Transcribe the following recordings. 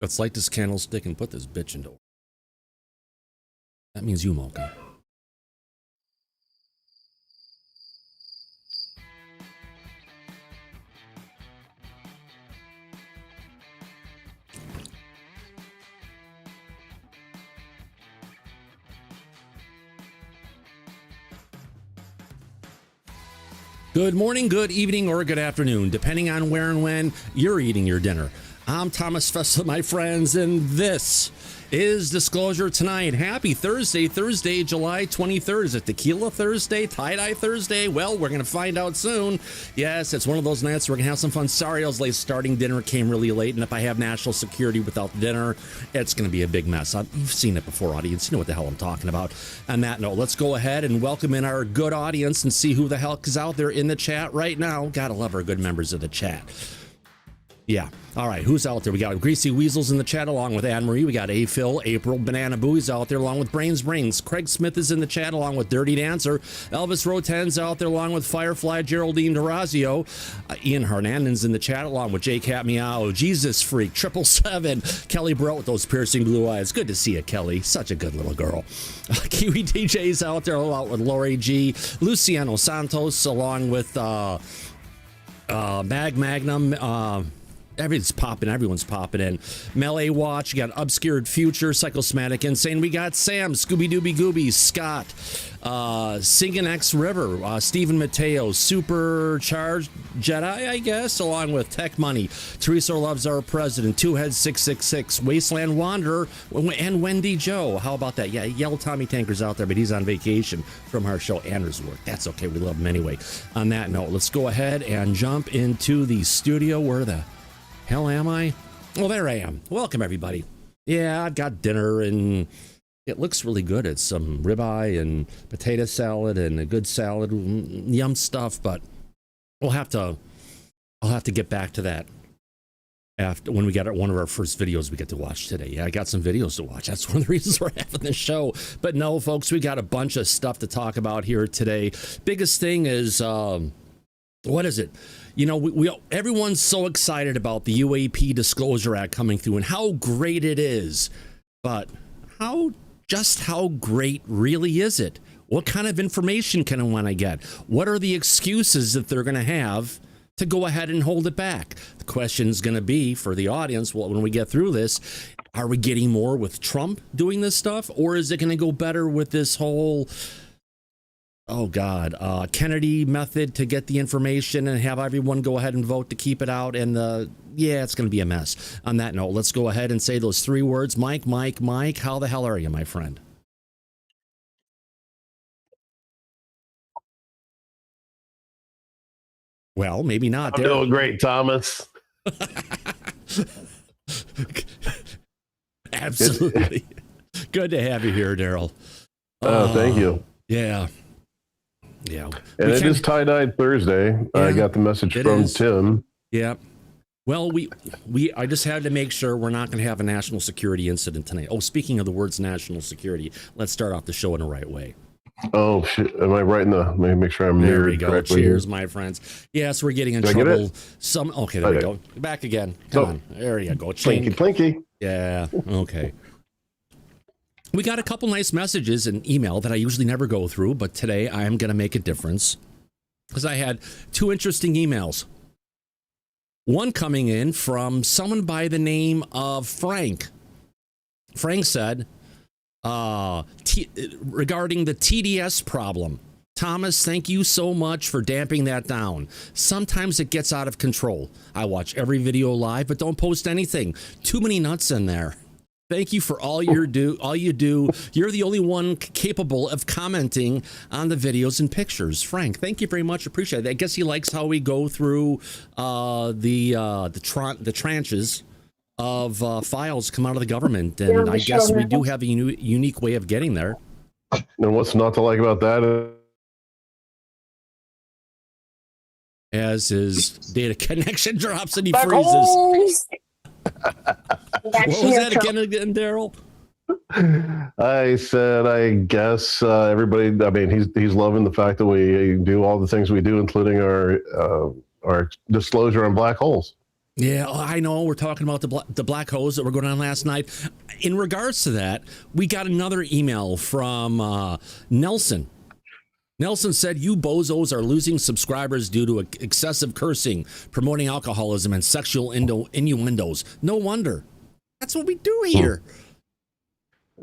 Let's light this candlestick and put this bitch into order. That means you, Mocha. Good morning, good evening, or good afternoon, depending on where and when you're eating your dinner. I'm Thomas Festa, my friends, and this is Disclosure Tonight. Happy Thursday, July 23rd. Is it Tequila Thursday, Tie-Dye Thursday? Well, we're going to find out soon. Yes, it's one of those nights we're going to have some fun. Sorry I was late starting. Dinner came really late, and if I have national security without dinner, it's going to be a big mess. You've seen it before, audience. You know what the hell I'm talking about. On that note, let's go ahead and welcome in our good audience and see who the hell is out there in the chat right now. Gotta love our good members of the chat. Yeah. All right. Who's out there? We got Greasy Weasels in the chat along with Anne-Marie. We got A-Phil, April, Banana Booey's out there along with Brains. Craig Smith is in the chat along with Dirty Dancer. Elvis Roten's out there along with Firefly, Geraldine Durazio. Ian Hernandez in the chat along with J Cat Meow, Jesus Freak, 777. Kelly Bro with those piercing blue eyes. Good to see you, Kelly. Such a good little girl. Kiwi DJ's out there along with Lori G. Luciano Santos along with Magnum. Everyone's popping in. Melee Watch, you got Obscured Future, Psychosmatic Insane. We got Sam, Scooby Dooby Gooby, Scott, Singin' X River, Stephen Mateo, Supercharged Jedi, I guess, along with Tech Money. Teresa Loves Our President, Two Heads 666, Wasteland Wanderer, and Wendy Joe. How about that? Yeah, Yellow Tommy Tanker's out there, but he's on vacation from our show Anders work. That's okay, we love him anyway. On that note, let's go ahead and jump into the studio. Where the hell am I? Oh, there I am. Welcome, everybody. Yeah, I've got dinner, and it looks really good. It's some ribeye and potato salad and a good salad, yum stuff, but I'll have to get back to that after when we get one of our first videos we get to watch today. Yeah, I got some videos to watch. That's one of the reasons we're having this show. But no, folks, we got a bunch of stuff to talk about here today. Biggest thing is, what is it? You know, everyone's so excited about the UAP Disclosure Act coming through and how great it is. But how great really is it? What kind of information can I want to get? What are the excuses that they're going to have to go ahead and hold it back? The question is going to be for the audience, well, when we get through this, are we getting more with Trump doing this stuff? Or is it going to go better with this whole Kennedy method to get the information and have everyone go ahead and vote to keep it out? And it's going to be a mess. On that note, let's go ahead and say those three words. Mike, how the hell are you, my friend? Well, maybe not. I'm doing great, Thomas. Absolutely. Good to have you here, Daryl. Thank you. Yeah. And it is Tie-Dye Thursday. Yeah, I got the message from Tim. Yeah. Well, I just had to make sure we're not going to have a national security incident tonight. Oh, speaking of the words national security, let's start off the show in the right way. Oh, shit. Am I right in the... Let me make sure I'm there. There we go. Correctly. Cheers, my friends. Yes, we're getting in trouble. Okay, there we go. Back again. Come on. There you go. Plinky. Yeah. Okay. We got a couple nice messages in email that I usually never go through, but today I am going to make a difference because I had two interesting emails. One coming in from someone by the name of Frank. Frank said, regarding the TDS problem, Thomas, thank you so much for damping that down. Sometimes it gets out of control. I watch every video live, but don't post anything. Too many nuts in there. Thank you for all you do. You're the only one capable of commenting on the videos and pictures. Frank, thank you very much. Appreciate it. I guess he likes how we go through the tranches of files come out of the government, and I guess we do have a unique way of getting there. And what's not to like about that? As his data connection drops and he freezes. What was that again, Daryl? I said, I guess everybody. I mean, he's loving the fact that we do all the things we do, including our disclosure on black holes. Yeah, I know. We're talking about the black hose that were going on last night. In regards to that, we got another email from Nelson. Nelson said, "You bozos are losing subscribers due to excessive cursing, promoting alcoholism, and sexual innuendos. No wonder. That's what we do here."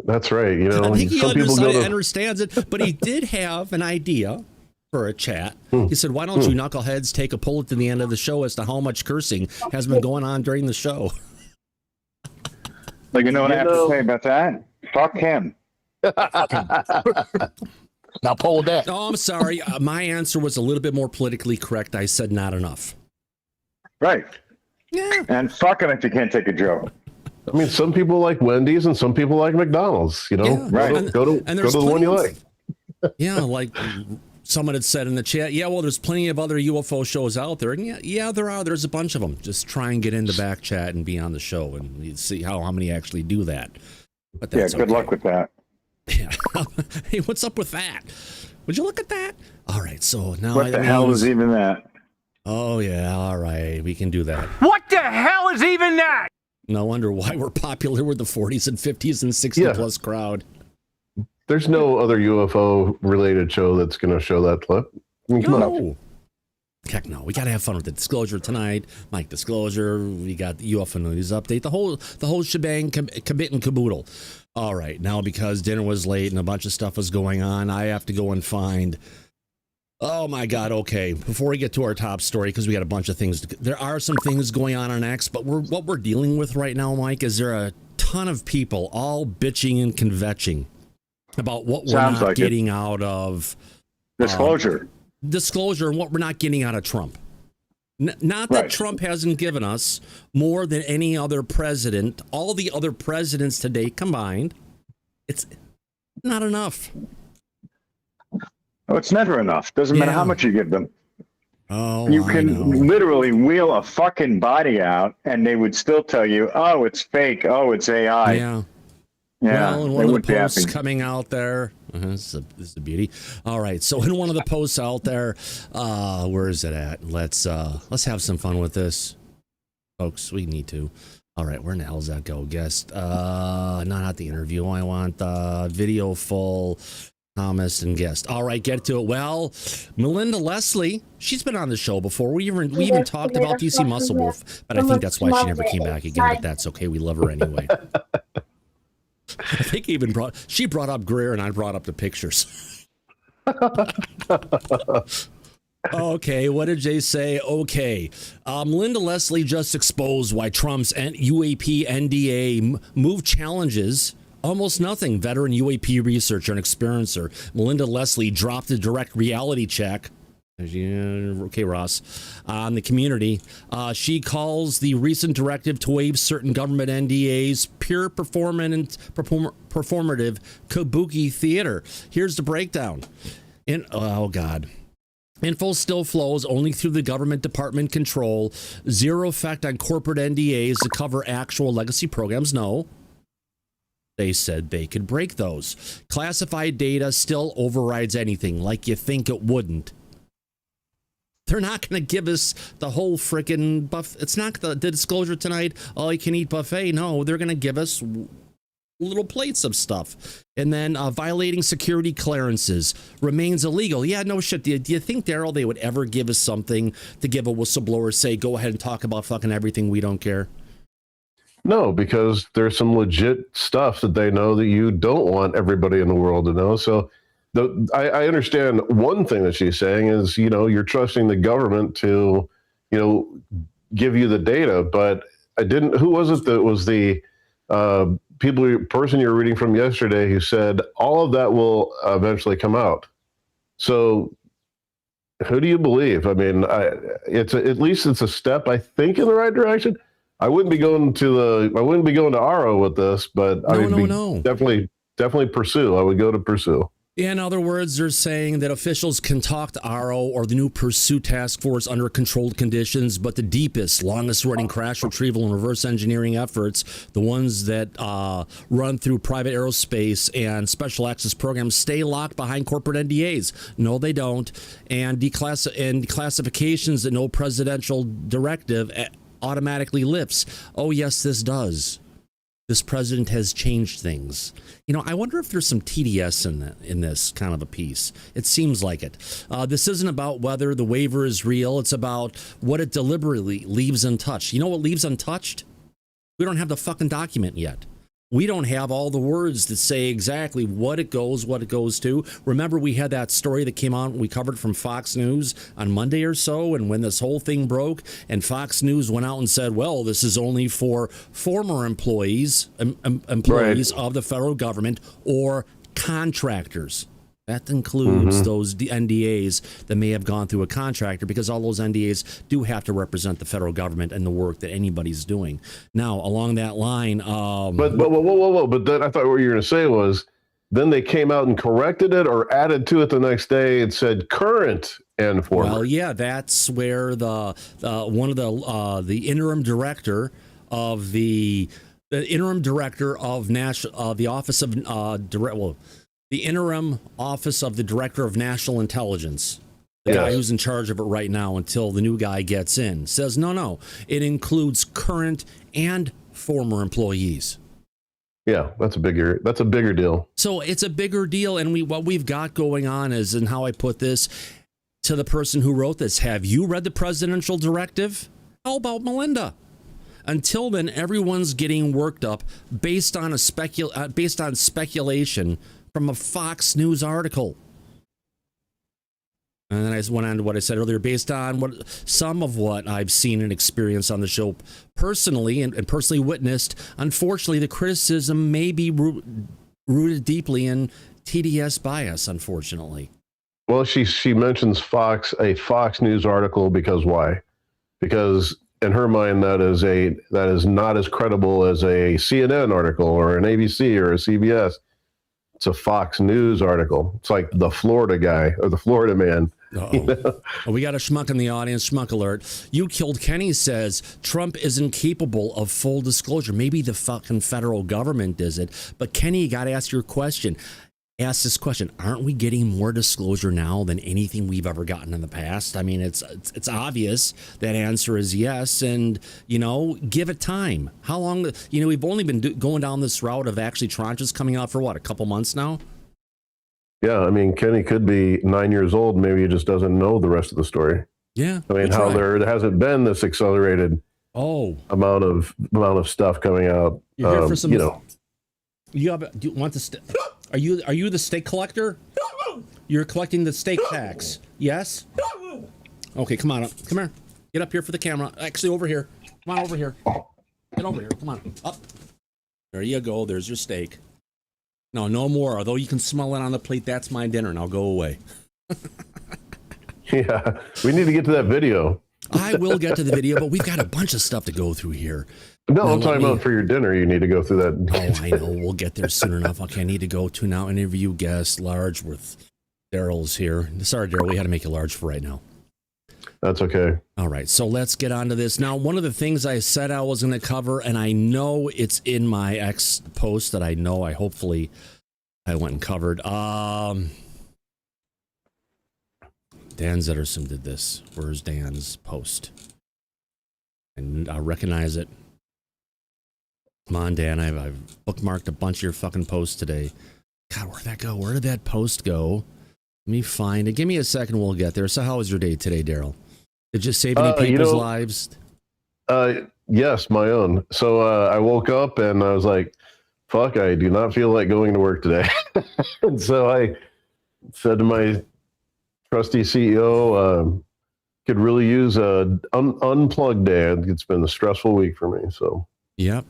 That's right. You know, I think he some people understands it, but he did have an idea for a chat. He said, "Why don't you knuckleheads take a poll at the end of the show as to how much cursing has been going on during the show?" Like, you know what I have to say about that? Fuck him. Now poll that. Oh, I'm sorry. My answer was a little bit more politically correct. I said not enough. Right. Yeah. And fuck him if you can't take a joke. I mean, some people like Wendy's and some people like McDonald's. You know, Yeah. Right. Go to the one you like. Yeah, like someone had said in the chat. Yeah, well, there's plenty of other UFO shows out there, and yeah, there are. There's a bunch of them. Just try and get into back chat and be on the show, and you see how many actually do that. But that's Good luck with that. Yeah. Hey, what's up with that? Would you look at that? All right, so now What the hell is even that? Oh yeah, all right, we can do that. What the hell is even that? No wonder why we're popular with the 40s and 50s and 60 plus crowd. There's no other UFO related show that's going to show that clip. I mean, come on. No. Heck no, we got to have fun with the Disclosure tonight. Mike Disclosure, we got the UFO news update, the whole shebang, kabit and caboodle. All right, now because dinner was late and a bunch of stuff was going on, I have to go and find. Oh my God! Okay, before we get to our top story, because we got a bunch of things. There are some things going on X, but what we're dealing with right now, Mike, is there a ton of people all bitching and convetching about what we're not getting out of Disclosure. Disclosure and what we're not getting out of Trump. Not that Trump hasn't given us more than any other president, all the other presidents today combined. It's not enough. Oh, it's never enough. Doesn't matter how much you give them. Oh, you can literally wheel a fucking body out and they would still tell you, oh, it's fake. Oh, it's AI. Yeah. Yeah, well, in one of the posts coming out there, this is a beauty. All right, so in one of the posts out there, where is it at? Let's have some fun with this, folks. We need to. All right, where in the hell does that go? Guest, not the interview. I want video full. Thomas and guest. All right, get to it. Well, Melinda Leslie, she's been on the show before. We even talked about DC Muscle Wolf, but I think that's why she never came back again. But that's okay. We love her anyway. I think she brought up Greer and I brought up the pictures. Okay, what did Jay say? Okay, Melinda Leslie just exposed why Trump's UAP NDA move challenges almost nothing. Veteran UAP researcher and experiencer Melinda Leslie dropped a direct reality check. Okay, Ross, on the community. She calls the recent directive to waive certain government NDAs pure performative kabuki theater. Here's the breakdown. Oh, God. Info still flows only through the government department control. Zero effect on corporate NDAs to cover actual legacy programs. No. They said they could break those. Classified data still overrides anything, like you think it wouldn't. They're not going to give us the whole freaking buffet. It's not the disclosure tonight, all you can eat buffet. No, they're going to give us little plates of stuff. And then violating security clearances remains illegal. Yeah, no shit. Do you think, Daryl, they would ever give us something to give a whistleblower, say, go ahead and talk about fucking everything, we don't care? No, because there's some legit stuff that they know that you don't want everybody in the world to know. So I understand one thing that she's saying is, you're trusting the government to, give you the data. But who was it that was the person you're reading from yesterday who said all of that will eventually come out? So who do you believe? I mean, at least it's a step, I think, in the right direction. I wouldn't be going to RO with this, but I would definitely pursue. I would go to pursue. In other words, they're saying that officials can talk to RO or the new Pursuit Task Force under controlled conditions, but the deepest, longest-running crash retrieval and reverse engineering efforts, the ones that run through private aerospace and special access programs, stay locked behind corporate NDAs. No, they don't. And declassifications that no presidential directive automatically lifts. Oh, yes, this does. This president has changed things. You know, I wonder if there's some TDS in this kind of a piece. It seems like it. This isn't about whether the waiver is real. It's about what it deliberately leaves untouched. You know what leaves untouched? We don't have the fucking document yet. We don't have all the words that say exactly what it goes to. Remember, we had that story that came out, we covered from Fox News on Monday or so, and when this whole thing broke, and Fox News went out and said, well, this is only for former employees right. of the federal government or contractors. That includes those NDAs that may have gone through a contractor, because all those NDAs do have to represent the federal government and the work that anybody's doing. Now, along that line... But then I thought what you were going to say was, then they came out and corrected it or added to it the next day. It said current and former. Well, yeah, that's where the interim director of the Office of the interim office of the director of national intelligence, the guy who's in charge of it right now until the new guy gets in, says, no, it includes current and former employees. Yeah, that's a bigger deal. So it's a bigger deal. And what we've got going on is, and how I put this to the person who wrote this, have you read the presidential directive? How about Melinda? Until then, everyone's getting worked up based on speculation from a Fox News article. And then I went on to what I said earlier, based on some of what I've seen and experienced on the show personally and personally witnessed. Unfortunately, the criticism may be rooted deeply in TDS bias, unfortunately. Well, she mentions a Fox News article because why? Because in her mind, that is not as credible as a CNN article or an ABC or a CBS. It's a Fox News article. It's like the Florida guy or the Florida man. You know? We got a schmuck in the audience. Schmuck alert. You Killed Kenny says Trump isn't capable of full disclosure. Maybe the fucking federal government does it. But Kenny, you got to ask this question. Aren't we getting more disclosure now than anything we've ever gotten in the past? I mean, it's obvious that answer is yes. And, give it time. How long? We've only been going down this route of actually tranches coming out for a couple months now? Yeah, I mean, Kenny could be 9 years old. Maybe he just doesn't know the rest of the story. Yeah. I mean, how there hasn't been this accelerated amount of stuff coming out. You're here for some, do you want to... Are you the steak collector? You're collecting the steak tax. Yes? Okay, come on up. Come here. Get up here for the camera. Actually, over here. Come on over here. Get over here. Come on. Up. There you go. There's your steak. No more. Although you can smell it on the plate, that's my dinner. Now go away. Yeah. We need to get to that video. I will get to the video, but we've got a bunch of stuff to go through here. No, I'm talking about for your dinner. You need to go through that. Oh, I know. We'll get there soon enough. Okay, I need to go to now interview guest large with Daryl's here. Sorry, Daryl, we had to make it large for right now. That's okay. All right, so let's get on to this. Now, one of the things I said I was going to cover, and I know it's in my X post that I hopefully went and covered. Dan Zetterson did this. Where's Dan's post? And I recognize it. Come on, Dan. I've bookmarked a bunch of your fucking posts today. God, where'd that go? Where did that post go? Let me find it. Give me a second. We'll get there. So how was your day today, Daryl? Did you save any people's lives? Yes, my own. So I woke up and I was like, fuck, I do not feel like going to work today. And so I said to my trusty CEO, could really use a unplugged day. It's been a stressful week for me. So. Yep.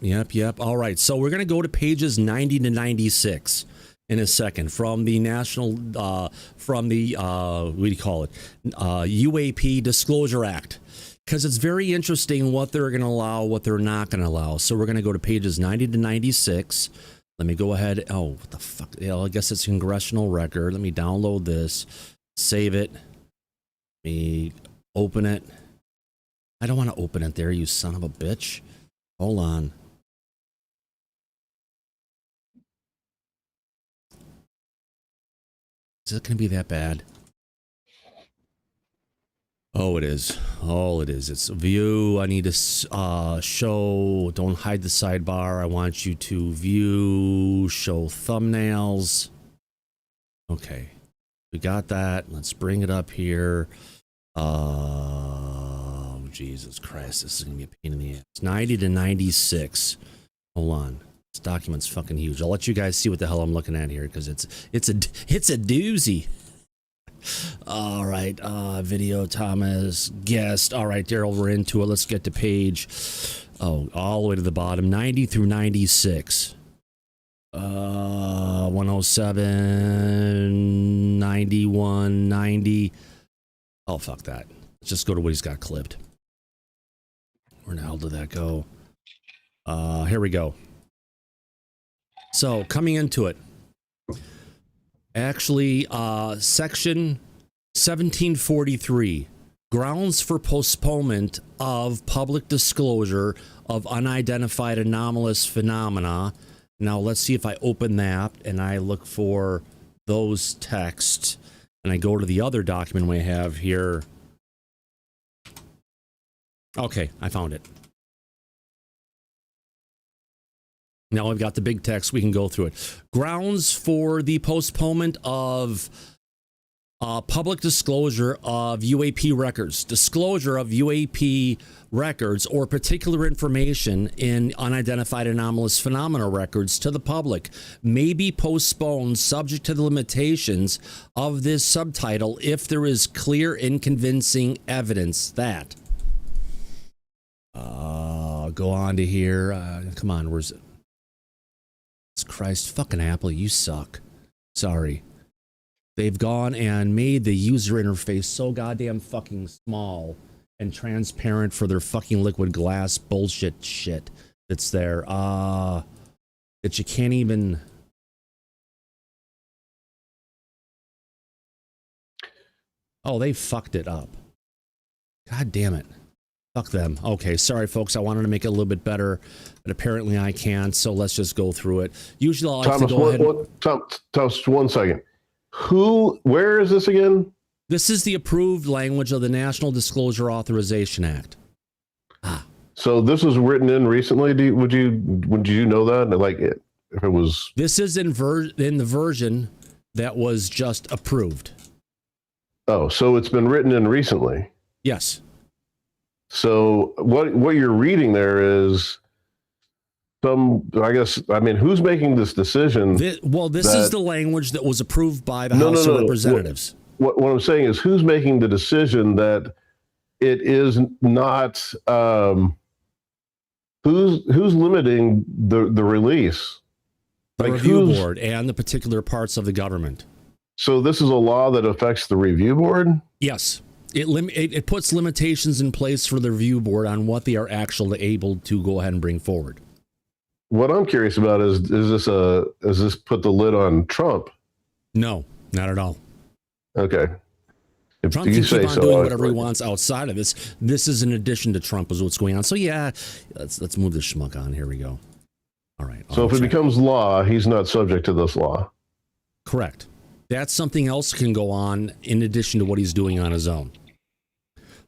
All right. So we're going to go to pages 90 to 96 in a second from the national, what do you call it? UAP Disclosure Act. Because it's very interesting what they're going to allow, what they're not going to allow. So we're going to go to pages 90 to 96. Let me go ahead. Oh, what the fuck? Yeah, I guess it's congressional record. Let me download this, save it. Let me open it. I don't want to open it there, you son of a bitch. Hold on. Is it going to be that bad? Oh, it is. Oh, it is. It's view. I need to show. Don't hide the sidebar. I want you to view, show thumbnails. Okay. We got that. Let's bring it up here. Oh, Jesus Christ. This is going to be a pain in the ass. 90 to 96. Hold on. This document's fucking huge. I'll let you guys see what the hell I'm looking at here because it's a doozy. All right, video, Thomas, guest. All right, Daryl, we're into it. Let's get to page, all the way to the bottom, 90 through 96. 107, 91, 90. Oh, fuck that. Let's just go to what he's got clipped. Where the hell did that go? Here we go. So, coming into it. Actually, section 1743, grounds for postponement of public disclosure of unidentified anomalous phenomena. Now, let's see if I open that and I look for those texts and I go to the other document we have here. Okay, I found it. Now I've got the big text. We can go through it. Grounds for the postponement of public disclosure of UAP records. Disclosure of UAP records or particular information in unidentified anomalous phenomena records to the public may be postponed subject to the limitations of this subtitle if there is clear and convincing evidence that. Go on to here. Come on, where's it? Christ, fucking Apple, you suck. Sorry. They've gone and made the user interface so goddamn fucking small and transparent for their fucking liquid glass bullshit shit that's there. That you can't even... Oh, they fucked it up. God damn it. Fuck them. Okay, sorry, folks. I wanted to make it a little bit better, but apparently I can't, so let's just go through it. Usually I'll like to go ahead and... Thomas, 1 second. Where is this again? This is the approved language of the National Disclosure Authorization Act. So this was written in recently? Would you know that? Like, if it was... This is in the version that was just approved. Oh, so it's been written in recently? Yes. So what you're reading there is who's making this decision? This is the language that was approved by the House of Representatives. What I'm saying is who's making the decision that it is not, who's limiting the release? The review board and the particular parts of the government. So this is a law that affects the review board? Yes. It puts limitations in place for the review board on what they are actually able to go ahead and bring forward. What I'm curious about is this put the lid on Trump? No, not at all. Okay. Trump can keep on doing whatever he wants outside of this. This is in addition to Trump is what's going on. So yeah, let's move this schmuck on. Here we go. All right. So if it becomes law, he's not subject to this law. Correct. That's something else can go on in addition to what he's doing on his own.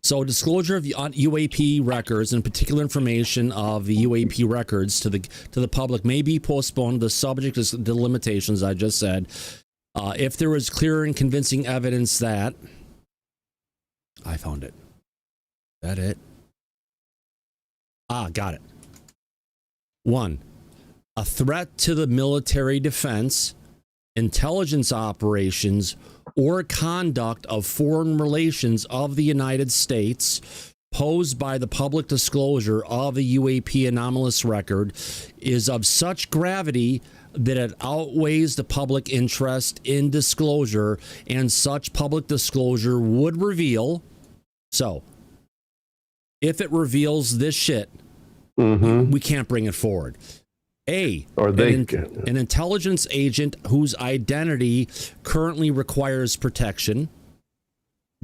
So disclosure of UAP records and particular information of the UAP records to the public may be postponed. The subject is the limitations I just said. If there is clear and convincing evidence that... I found it. Is that it? Got it. 1. A threat to the military defense, intelligence operations, or conduct of foreign relations of the United States posed by the public disclosure of a UAP anomalous record is of such gravity that it outweighs the public interest in disclosure, and such public disclosure would reveal... So, if it reveals this shit, we can't bring it forward. A, an intelligence agent whose identity currently requires protection.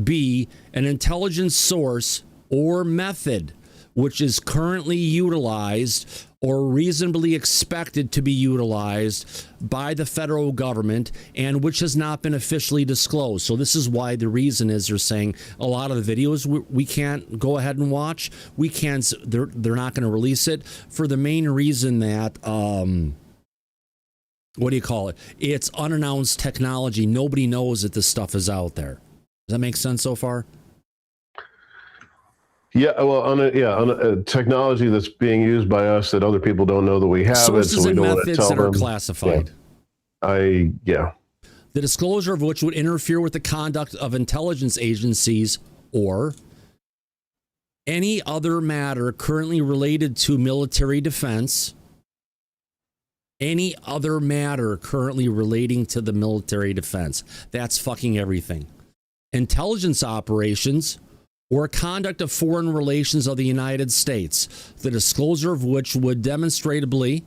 B, an intelligence source or method which is currently utilized or reasonably expected to be utilized by the federal government and which has not been officially disclosed. So this is why the reason is they're saying a lot of the videos we can't go ahead and watch. We can't, they're not going to release it for the main reason that, what do you call it? It's unannounced technology. Nobody knows that this stuff is out there. Does that make sense so far? Yeah, well, on a technology that's being used by us that other people don't know that we have Sources it, so we and don't want to methods tell that are them. classified. Yeah. The disclosure of which would interfere with the conduct of intelligence agencies or any other matter currently related to military defense. Any other matter currently relating to the military defense. That's fucking everything. Intelligence operations or conduct of foreign relations of the United States, the disclosure of which would demonstrably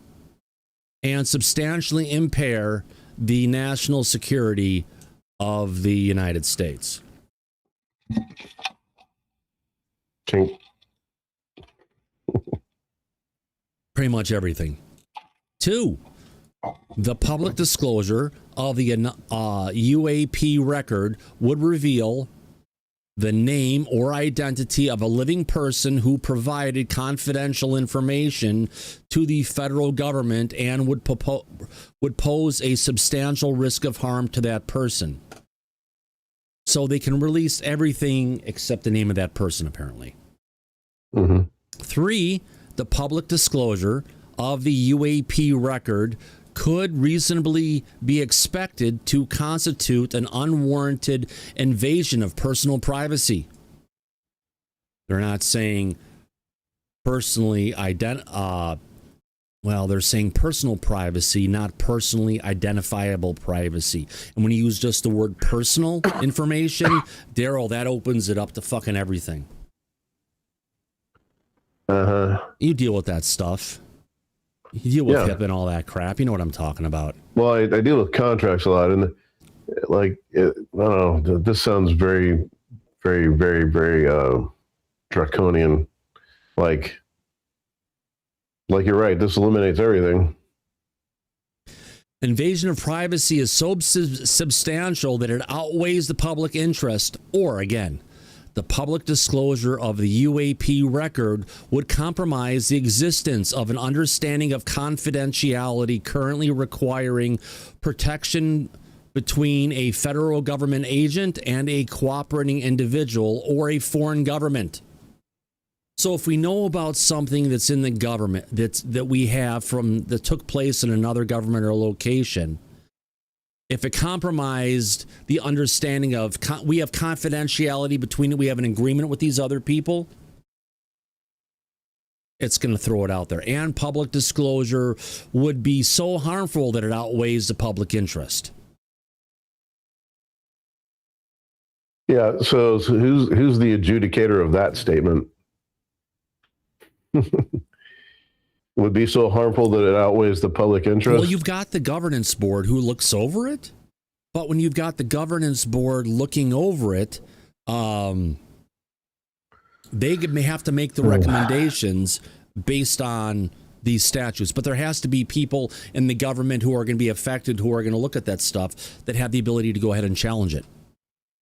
and substantially impair the national security of the United States. Tink. Pretty much everything. 2, the public disclosure of the UAP record would reveal the name or identity of a living person who provided confidential information to the federal government and would pose a substantial risk of harm to that person. So they can release everything except the name of that person, apparently. Mm-hmm. 3, the public disclosure of the UAP record could reasonably be expected to constitute an unwarranted invasion of personal privacy. They're not saying personally they're saying personal privacy, not personally identifiable privacy. And when you use just the word personal information, Daryl, that opens it up to fucking everything. You deal with that stuff. You deal with HIPAA and all that crap. You know what I'm talking about. Well, I deal with contracts a lot, and I don't know. This sounds very, very, very, very draconian. Like you're right. This eliminates everything. Invasion of privacy is so substantial that it outweighs the public interest, or again, the public disclosure of the UAP record would compromise the existence of an understanding of confidentiality currently requiring protection between a federal government agent and a cooperating individual or a foreign government. So if we know about something that's in the government that we have that took place in another government or location, if it compromised the understanding of we have confidentiality between it, we have an agreement with these other people, it's going to throw it out there. And public disclosure would be so harmful that it outweighs the public interest. Yeah. So who's the adjudicator of that statement? Would be so harmful that it outweighs the public interest? Well, you've got the governance board who looks over it, but when you've got the governance board looking over it, they may have to make the recommendations based on these statutes. But there has to be people in the government who are going to be affected, who are going to look at that stuff, that have the ability to go ahead and challenge it.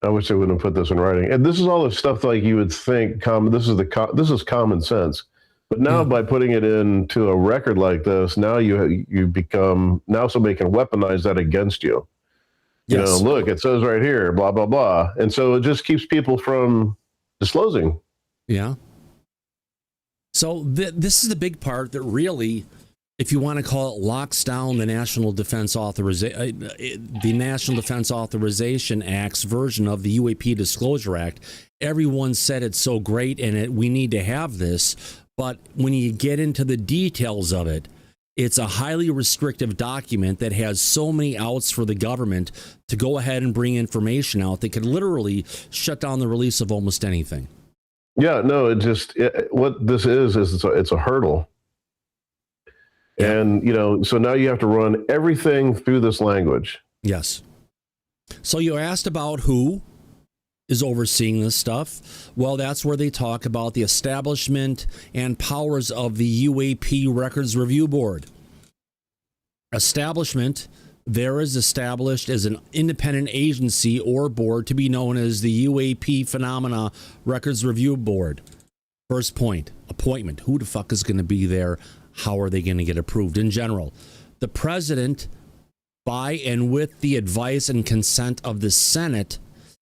I wish they wouldn't have put this in writing. And this is all the stuff like you would think. This is common sense. But now by putting it into a record like this, now you become, now somebody can weaponize that against you. Yes. You know, look, it says right here, blah, blah, blah. And so it just keeps people from disclosing. Yeah. So this is the big part that really, if you want to call it, locks down the National Defense Authorization Act's version of the UAP Disclosure Act. Everyone said it's so great and we need to have this. But when you get into the details of it, it's a highly restrictive document that has so many outs for the government to go ahead and bring information out that could literally shut down the release of almost anything. Yeah, no, what this is it's a hurdle. Yeah. And, you know, so now you have to run everything through this language. Yes. So you asked about who is overseeing this stuff? Well, that's where they talk about the establishment and powers of the UAP Records Review Board. Establishment there is established as an independent agency or board to be known as the UAP Phenomena Records Review Board. First point, appointment. Who the fuck is going to be there? How are they going to get approved? In general, the president, by and with the advice and consent of the Senate,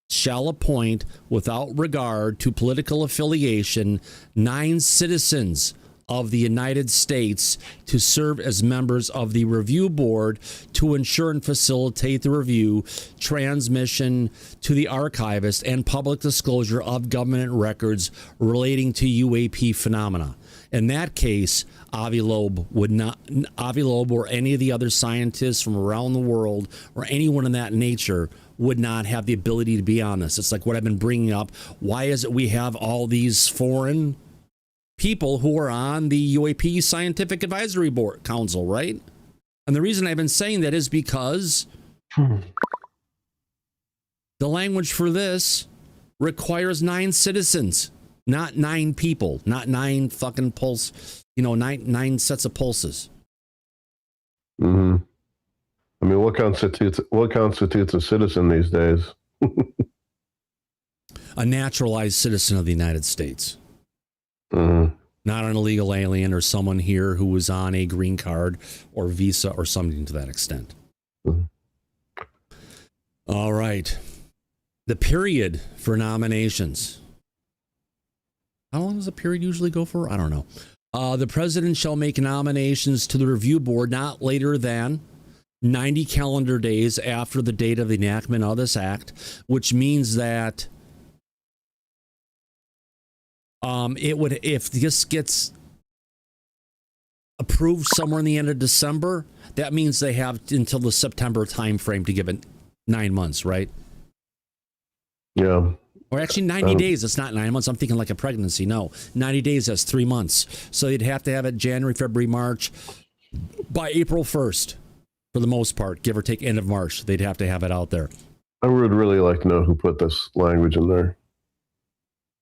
shall appoint, without regard to political affiliation, 9 citizens of the United States to serve as members of the review board to ensure and facilitate the review, transmission to the archivist, and public disclosure of government records relating to UAP phenomena. In that case, Avi Loeb or any of the other scientists from around the world or anyone in that nature would not have the ability to be on this. It's like what I've been bringing up. Why is it we have all these foreign people who are on the UAP Scientific Advisory Board Council, right? And the reason I've been saying that is because the language for this requires 9 citizens, not 9 people, not 9 fucking nine sets of pulses. Mm-hmm. I mean, what constitutes a citizen these days? A naturalized citizen of the United States. Mm-hmm. Not an illegal alien or someone here who was on a green card or visa or something to that extent. Mm-hmm. All right. The period for nominations. How long does the period usually go for? I don't know. The president shall make nominations to the review board not later than 90 calendar days after the date of the enactment of this act, which means that it would, if this gets approved somewhere in the end of December, that means they have until the September timeframe to give it 9 months, right? Yeah. Or actually 90 days. It's not 9 months. I'm thinking like a pregnancy. No, 90 days, that's 3 months. So you'd have to have it January, February, March. By April 1st, for the most part, give or take end of March, they'd have to have it out there. I would really like to know who put this language in there.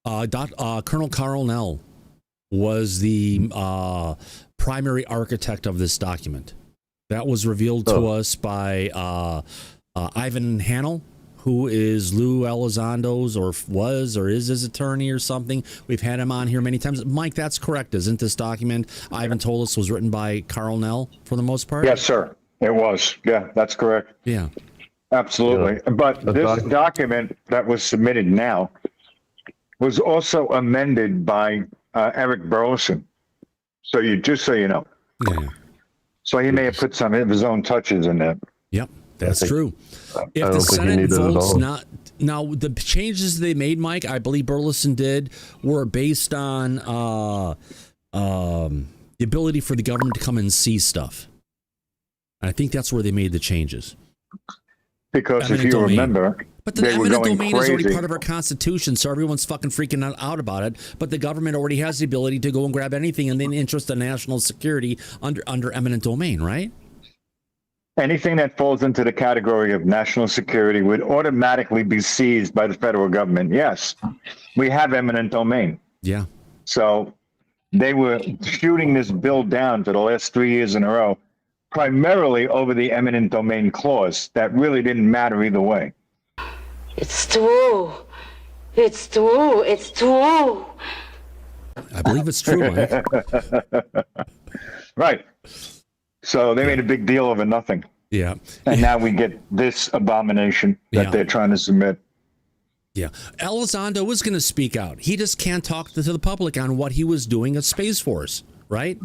Colonel Carl Nell was the primary architect of this document. That was revealed to us by Ivan Hanel, who is Lou Elizondo's or was or is his attorney or something. We've had him on here many times. Mike, that's correct, isn't this document? Ivan told us was written by Carl Nell for the most part? Yes, sir. It was. Yeah, that's correct. Yeah. Absolutely. Yeah. But this document that was submitted now was also amended by Eric Burleson. So just so you know. Yeah. So he may have put some of his own touches in there. Yep, that's true. If the Senate votes not now, the changes they made, Mike, I believe Burleson did, were based on the ability for the government to come and see stuff. I think that's where they made the changes. Because eminent if you domain. remember, but the eminent domain is already part of our Constitution, so everyone's fucking freaking out about it. But the government already has the ability to go and grab anything and then interest in national security under eminent domain, right? Anything that falls into the category of national security would automatically be seized by the federal government. Yes, we have eminent domain. Yeah. So they were shooting this bill down for the last 3 years in a row, primarily over the eminent domain clause. That really didn't matter either way. It's true. It's true. It's true. I believe it's true, Mike. Right. So they made a big deal over nothing. Yeah. And now we get this abomination that they're trying to submit. Yeah. Elizondo was going to speak out. He just can't talk to the public on what he was doing at Space Force, right?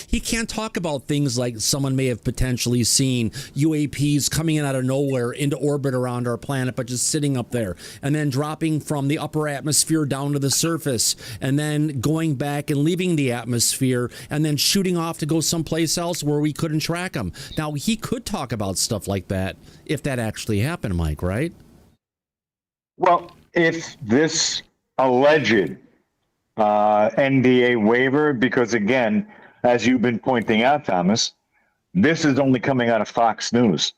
He can't talk about things like someone may have potentially seen UAPs coming in out of nowhere into orbit around our planet, but just sitting up there and then dropping from the upper atmosphere down to the surface and then going back and leaving the atmosphere and then shooting off to go someplace else where we couldn't track them. Now, he could talk about stuff like that if that actually happened, Mike, right? Well, if this alleged NDA waiver, because again, as you've been pointing out, Thomas, this is only coming out of Fox News.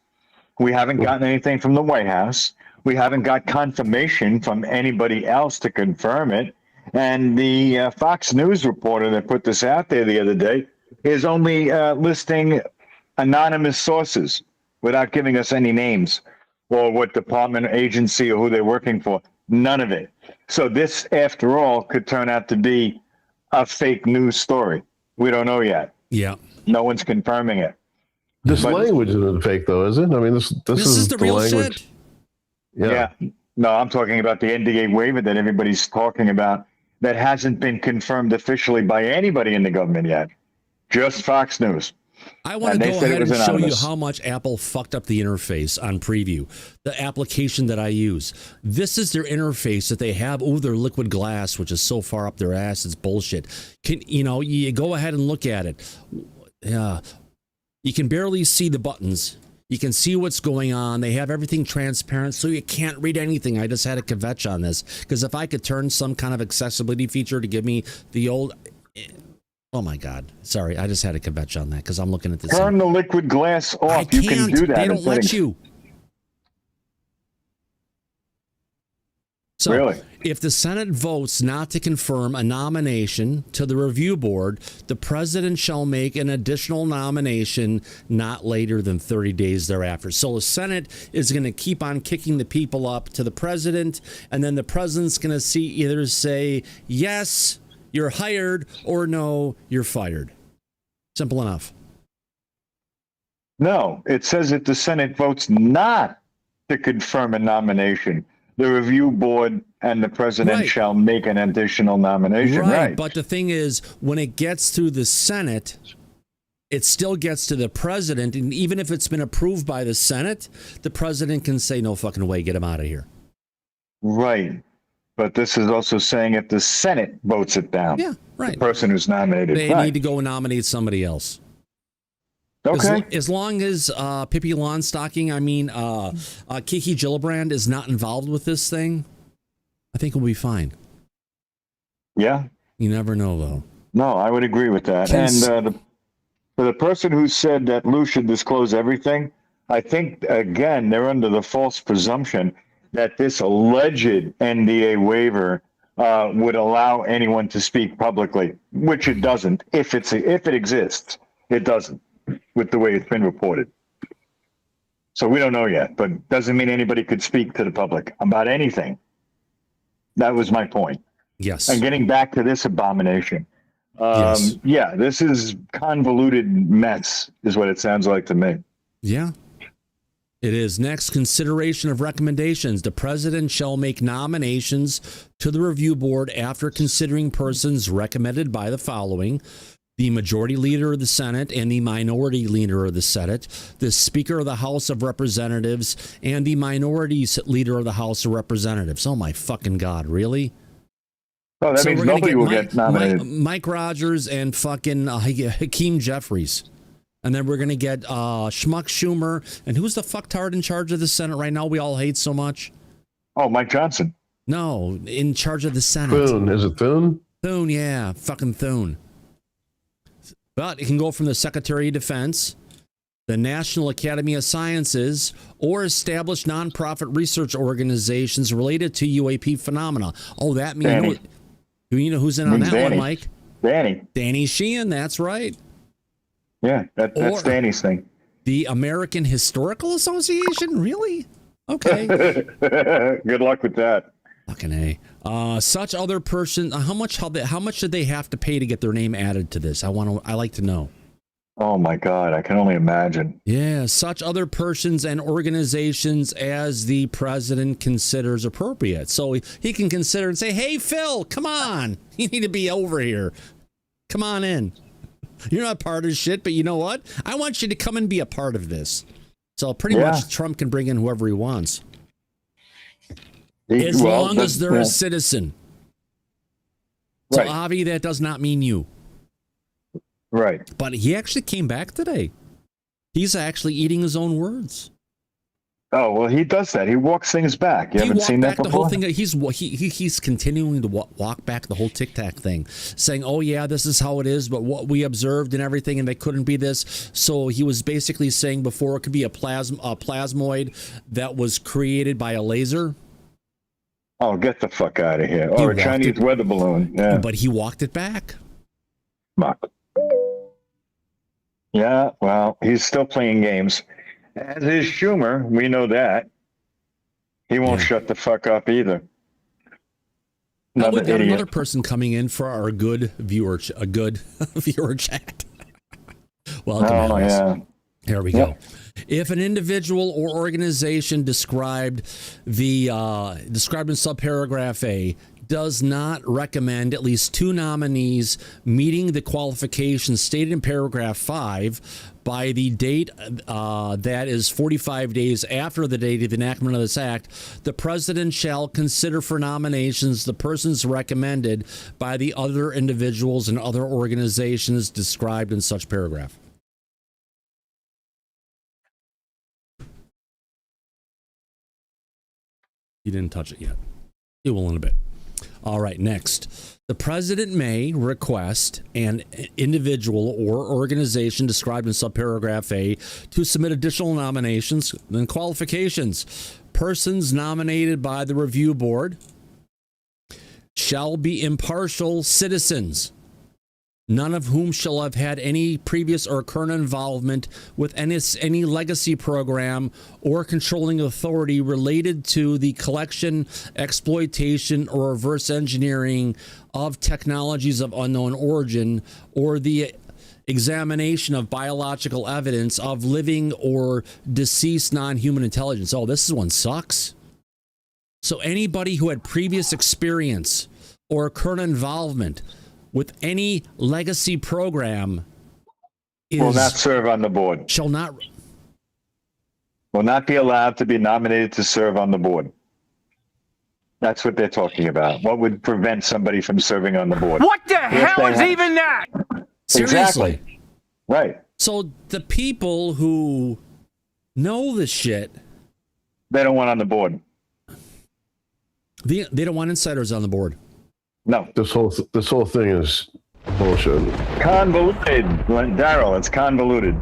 We haven't gotten anything from the White House. We haven't got confirmation from anybody else to confirm it. And the Fox News reporter that put this out there the other day is only listing anonymous sources without giving us any names or what department or agency or who they're working for. None of it. So this, after all, could turn out to be a fake news story. We don't know yet. Yeah. No one's confirming it. This language isn't fake, though, is it? I mean, this is the real language. shit. Yeah. No, I'm talking about the NDA waiver that everybody's talking about that hasn't been confirmed officially by anybody in the government yet. Just Fox News. I want to go ahead and show you how much Apple fucked up the interface on preview, the application that I use. This is their interface that they have over their liquid glass, which is so far up their ass, it's bullshit. You go ahead and look at it. You can barely see the buttons. You can see what's going on. They have everything transparent, so you can't read anything. I just had a kvetch on this, because if I could turn some kind of accessibility feature to give me the old... Oh my God! Sorry, I just had a kvetch on that because I'm looking at this. Turn the liquid glass off. I can't. You can do that. They don't let you. So, really? If the Senate votes not to confirm a nomination to the review board, the president shall make an additional nomination not later than 30 days thereafter. So the Senate is going to keep on kicking the people up to the president, and then the president's going to either say yes, you're hired, or no, you're fired. Simple enough. No, it says if the Senate votes not to confirm a nomination, the review board and the president shall make an additional nomination. Right. But the thing is, when it gets through the Senate, it still gets to the president. And even if it's been approved by the Senate, the president can say, no fucking way, get him out of here. Right. But this is also saying if the Senate votes it down, the person who's nominated, they need to go nominate somebody else. Okay. As long as Pippi Longstocking, Kiki Gillibrand is not involved with this thing, I think we'll be fine. Yeah. You never know, though. No, I would agree with that. For the person who said that Lou should disclose everything, I think, again, they're under the false presumption that this alleged NDA waiver would allow anyone to speak publicly, which it doesn't. If it exists, it doesn't, with the way it's been reported. So we don't know yet, but doesn't mean anybody could speak to the public about anything. That was my point. Yes. And getting back to this abomination. Yes. Yeah, this is convoluted mess, is what it sounds like to me. Yeah. It is. Next, consideration of recommendations. The president shall make nominations to the review board after considering persons recommended by the following: the majority leader of the Senate and the minority leader of the Senate, the Speaker of the House of Representatives, and the minority leader of the House of Representatives. Oh, my fucking God. Really? Oh, that means nobody will get nominated. Mike Rogers and fucking Hakeem Jeffries. And then we're going to get Schmuck Schumer. And who's the fucktard in charge of the Senate right now we all hate so much? Oh, Mike Johnson. No, in charge of the Senate. Thune. Is it Thune? Thune, yeah. Fucking Thune. But it can go from the Secretary of Defense, the National Academy of Sciences, or established nonprofit research organizations related to UAP phenomena. Oh, that means... Do you know who's in on that one, Mike? Danny Sheehan, that's right. Yeah, that's Danny's thing. The American Historical Association? Really? Okay. Good luck with that. Fucking A. Such other person, how much did they have to pay to get their name added to this? I like to know. Oh my God, I can only imagine. Yeah, such other persons and organizations as the president considers appropriate. So he can consider and say, hey, Phil, come on. You need to be over here. Come on in. You're not part of this shit, but you know what? I want you to come and be a part of this. So pretty much Trump can bring in whoever he wants. As long as they're a citizen. So, Avi, that does not mean you. Right. But he actually came back today. He's actually eating his own words. Oh, well, he does that. He walks things back. You haven't seen that before? The whole thing. He's continuing to walk back the whole Tic Tac thing, saying, "Oh yeah, this is how it is, but what we observed and everything, and they couldn't be this." So he was basically saying before it could be a plasmoid that was created by a laser. Oh, get the fuck out of here! Or a Chinese weather balloon. Yeah, but he walked it back. Yeah, well, he's still playing games. As is Schumer, we know that. He won't shut the fuck up either. Now we've got another person coming in for our good viewer chat. Welcome. Yeah. Here we go. If an individual or organization described in subparagraph A does not recommend at least 2 nominees meeting the qualifications stated in paragraph 5 by the date that is 45 days after the date of the enactment of this act, the president shall consider for nominations the persons recommended by the other individuals and other organizations described in such paragraph. You didn't touch it yet. You will in a bit. All right, next. The president may request an individual or organization described in subparagraph A to submit additional nominations and qualifications. Persons nominated by the review board shall be impartial citizens, none of whom shall have had any previous or current involvement with any legacy program or controlling authority related to the collection, exploitation, or reverse engineering of technologies of unknown origin, or the examination of biological evidence of living or deceased non-human intelligence. Oh, this one sucks. So anybody who had previous experience or current involvement with any legacy program will not serve on the board. Will not be allowed to be nominated to serve on the board. That's what they're talking about. What would prevent somebody from serving on the board? What the hell is even that? Seriously. Exactly. Right. So the people who know the shit, they don't want on the board. They don't want insiders on the board. No. This whole thing is bullshit. Convoluted, Daryl. It's convoluted.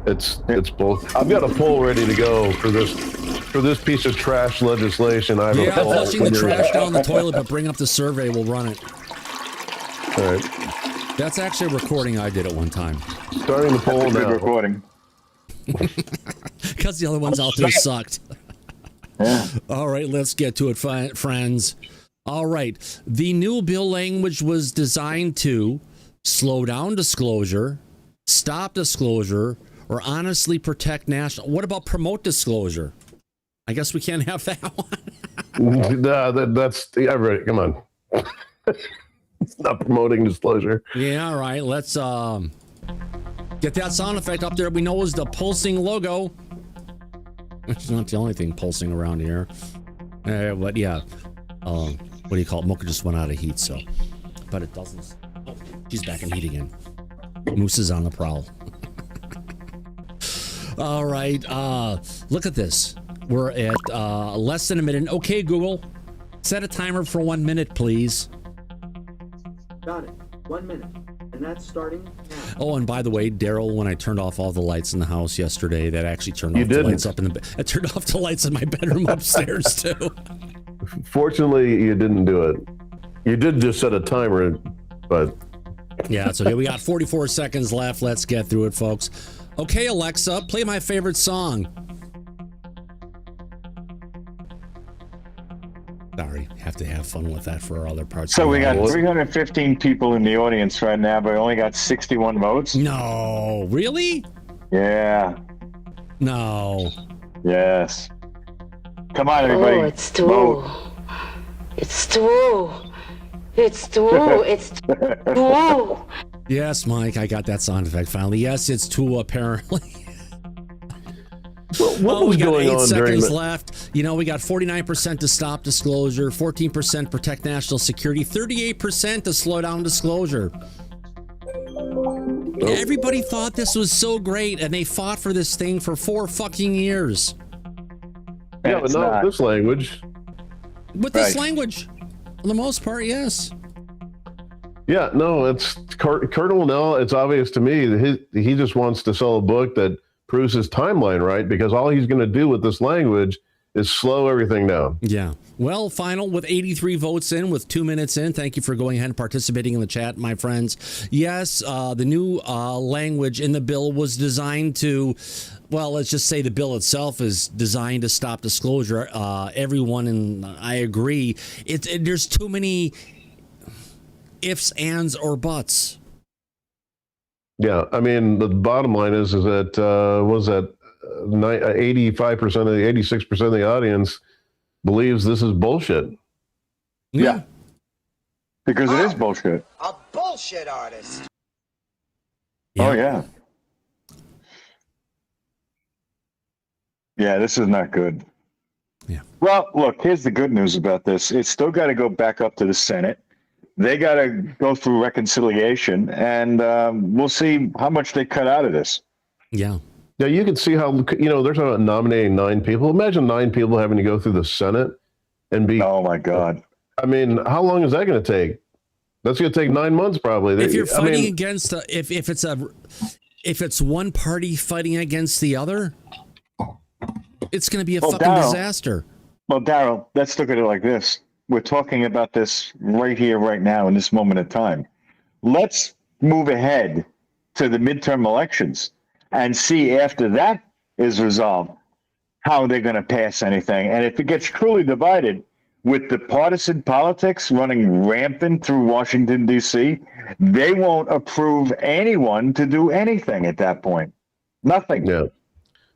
It's both. I've got a poll ready to go for this piece of trash legislation. I have a poll. Flushing the trash down the toilet, but bring up the survey. We'll run it. All right. That's actually a recording I did at one time. Starting the poll now. Recording. Because the other ones out there sucked. Yeah. All right, let's get to it, friends. All right. The new bill language was designed to slow down disclosure, stop disclosure, or honestly protect national. What about promote disclosure? I guess we can't have that one. No, that's right. Come on. It's not promoting disclosure. Yeah, all right. Let's get that sound effect up there. We know is the pulsing logo. It's not the only thing pulsing around here. But yeah. What do you call it? Mocha just went out of heat, so. But it doesn't. Oh, she's back in heat again. Moose is on the prowl. All right. Look at this. We're at less than a minute. Okay, Google. Set a timer for 1 minute, please. Got it. 1 minute. And that's starting now. Oh, and by the way, Daryl, when I turned off all the lights in the house yesterday, that actually turned off the lights up in the it turned off the lights in my bedroom upstairs too. Fortunately, you didn't do it. You did just set a timer, but yeah. So here we got 44 seconds left. Let's get through it, folks. Okay, Alexa, play my favorite song. Sorry, have to have fun with that for our other parts. So we got 315 people in the audience right now, but we only got 61 votes. No, really? Yeah. No. Yes. Come on, everybody. Oh, it's true. It's true. It's true. It's true. Yes, Mike, I got that sound effect finally. Yes, it's true, apparently. Well, what was going on during 8 seconds left. You know, we got 49% to stop disclosure, 14% protect national security, 38% to slow down disclosure. Everybody thought this was so great, and they fought for this thing for 4 fucking years. Yeah, but not this language. With this language, for the most part, yes. Yeah, no, it's Colonel Nell. It's obvious to me that he just wants to sell a book that proves his timeline right, because all he's going to do with this language is slow everything down. Yeah. Well, final with 83 votes in, with 2 minutes in. Thank you for going ahead and participating in the chat, my friends. Yes, the new language in the bill was designed to, well, let's just say the bill itself is designed to stop disclosure. Everyone, and I agree, there's too many ifs, ands, or buts. Yeah, I mean, the bottom line is that 85% of the 86% of the audience believes this is bullshit. Yeah. Because it is bullshit. A bullshit artist. Yeah. Oh, yeah. Yeah, this is not good. Yeah. Well, look, here's the good news about this. It's still got to go back up to the Senate. They got to go through reconciliation, and we'll see how much they cut out of this. Yeah. Yeah, you can see how, they're talking about nominating 9 people. Imagine 9 people having to go through the Senate and be. Oh, my God. I mean, how long is that going to take? That's going to take 9 months, probably. If you're fighting against, if it's one party fighting against the other, it's going to be a fucking disaster. Well, Daryl, let's look at it like this. We're talking about this right here, right now, in this moment of time. Let's move ahead to the midterm elections and see after that is resolved how they're going to pass anything. And if it gets truly divided with the partisan politics running rampant through Washington, D.C., they won't approve anyone to do anything at that point. Nothing. Yeah.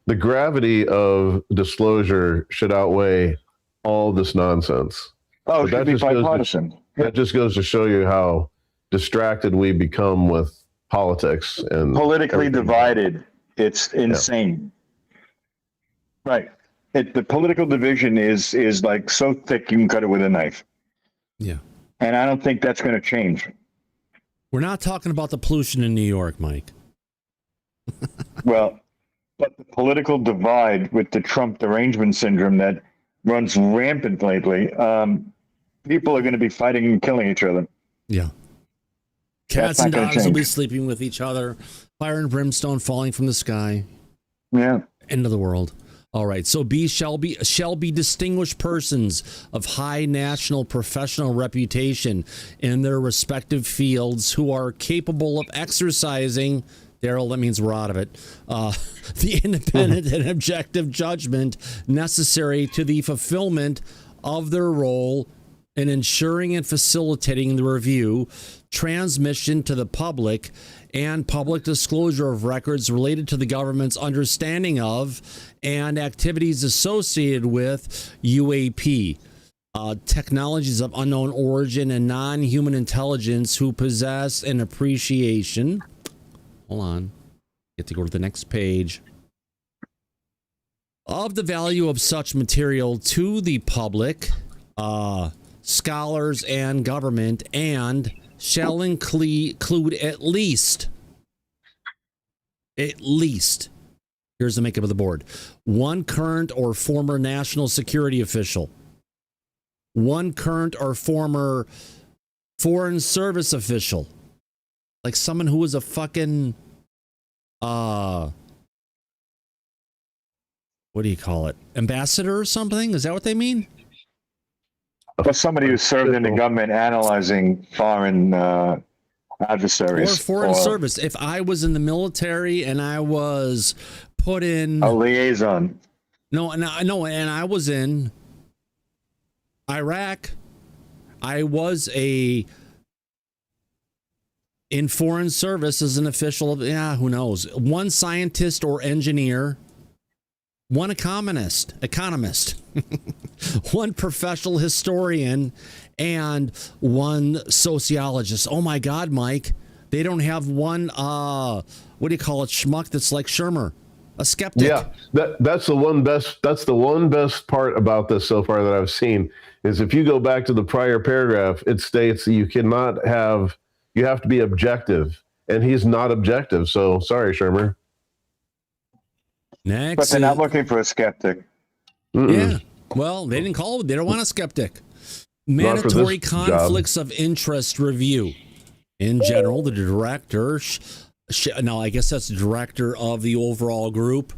The gravity of disclosure should outweigh all this nonsense. Oh, it should be bipartisan. That just goes to show you how distracted we become with politics and politically divided. It's insane. Yeah. Right. The political division is like so thick you can cut it with a knife. Yeah. And I don't think that's going to change. We're not talking about the pollution in New York, Mike. Well, but the political divide with the Trump derangement syndrome that runs rampant lately, people are going to be fighting and killing each other. Yeah. Cats and dogs will be sleeping with each other. Fire and brimstone falling from the sky. Yeah. End of the world. All right. So shall be distinguished persons of high national professional reputation in their respective fields who are capable of exercising, Daryl, that means we're out of it, the independent and objective judgment necessary to the fulfillment of their role in ensuring and facilitating the review, transmission to the public, and public disclosure of records related to the government's understanding of and activities associated with UAP, technologies of unknown origin and non-human intelligence who possess an appreciation. Hold on. Get to go to the next page. Of the value of such material to the public, scholars and government, and shall include at least, here's the makeup of the board, 1 current or former national security official, 1 current or former foreign service official, like someone who was a fucking, what do you call it? Ambassador or something? Is that what they mean? Or somebody who served in the government analyzing foreign adversaries. Or foreign service. If I was in the military and I was put in a liaison. And I was in Iraq. I was in foreign service as an official of, who knows? 1 scientist or engineer, 1 economist, 1 professional historian, and 1 sociologist. Oh my God, Mike. They don't have 1, what do you call it, schmuck that's like Shermer, a skeptic. Yeah, that's the one best part about this so far that I've seen is if you go back to the prior paragraph, it states that you have to be objective, and he's not objective. So sorry, Shermer. Next. But they're not looking for a skeptic. Yeah. Well, they didn't call it. They don't want a skeptic. Mandatory conflicts of interest review. In general, the director, now I guess that's the director of the overall group,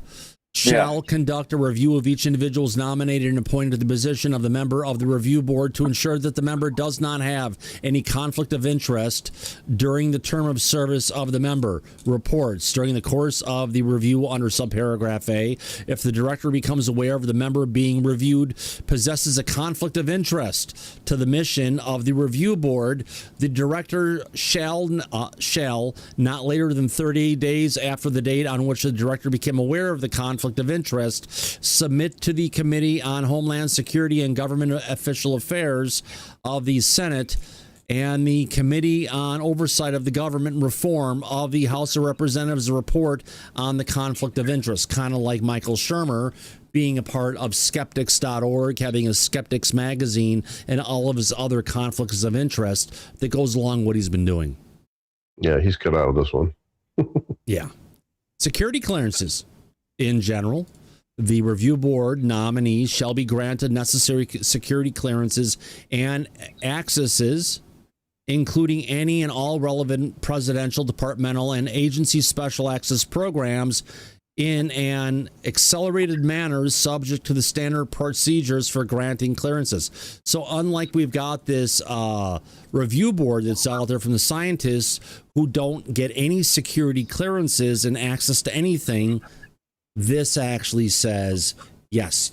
shall conduct a review of each individual's nominated and appointed to the position of the member of the review board to ensure that the member does not have any conflict of interest during the term of service of the member. Reports during the course of the review under subparagraph A. If the director becomes aware of the member being reviewed possesses a conflict of interest to the mission of the review board, the director shall not later than 30 days after the date on which the director became aware of the conflict of interest, submit to the Committee on Homeland Security and Government Official Affairs of the Senate and the Committee on Oversight of the Government Reform of the House of Representatives a report on the conflict of interest, kind of like Michael Shermer being a part of skeptics.org, having a skeptics magazine, and all of his other conflicts of interest that goes along what he's been doing. Yeah, he's cut out of this one. Yeah. Security clearances. In general, the review board nominees shall be granted necessary security clearances and accesses, including any and all relevant presidential, departmental, and agency special access programs in an accelerated manner subject to the standard procedures for granting clearances. So unlike we've got this review board that's out there from the scientists who don't get any security clearances and access to anything, this actually says, yes,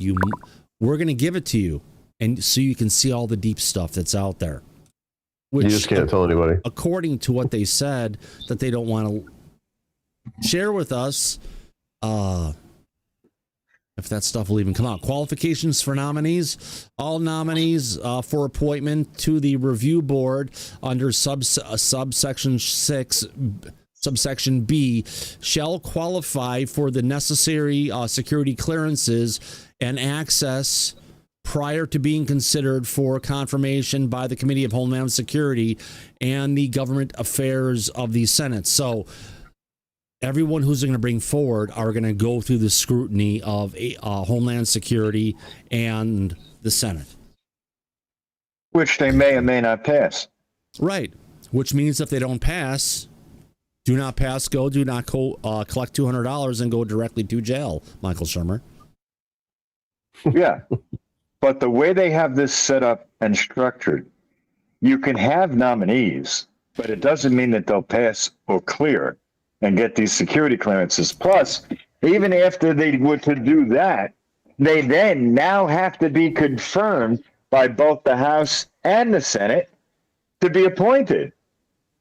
we're going to give it to you, and so you can see all the deep stuff that's out there. Which, you just can't tell anybody. According to what they said, that they don't want to share with us, if that stuff will even come out. Qualifications for nominees. All nominees for appointment to the review board under subsection 6... Subsection B shall qualify for the necessary security clearances and access prior to being considered for confirmation by the Committee of Homeland Security and the Government Affairs of the Senate. So everyone who's going to bring forward are going to go through the scrutiny of Homeland Security and the Senate. Which they may or may not pass. Right. Which means if they don't pass... Do not pass go. Do not collect $200 and go directly to jail, Michael Shermer. Yeah. But the way they have this set up and structured, you can have nominees, but it doesn't mean that they'll pass or clear and get these security clearances. Plus, even after they were to do that, they then now have to be confirmed by both the House and the Senate to be appointed.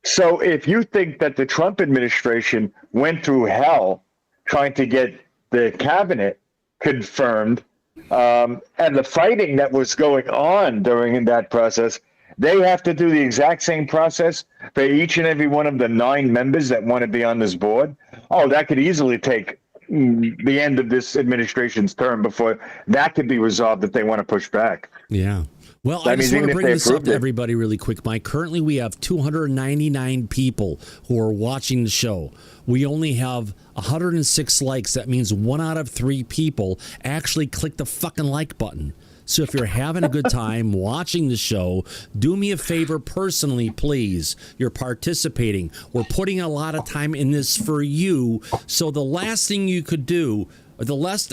So if you think that the Trump administration went through hell trying to get the cabinet confirmed, and the fighting that was going on during that process, they have to do the exact same process for each and every one of the 9 members that want to be on this board. Oh, that could easily take the end of this administration's term before that could be resolved if they want to push back. Yeah. Well, I just want to bring this up to everybody really quick, Mike. Currently, we have 299 people who are watching the show. We only have 106 likes. That means 1 out of 3 people actually click the fucking like button. So if you're having a good time watching the show, do me a favor personally, please. You're participating. We're putting a lot of time in this for you. So the last thing you could do... The last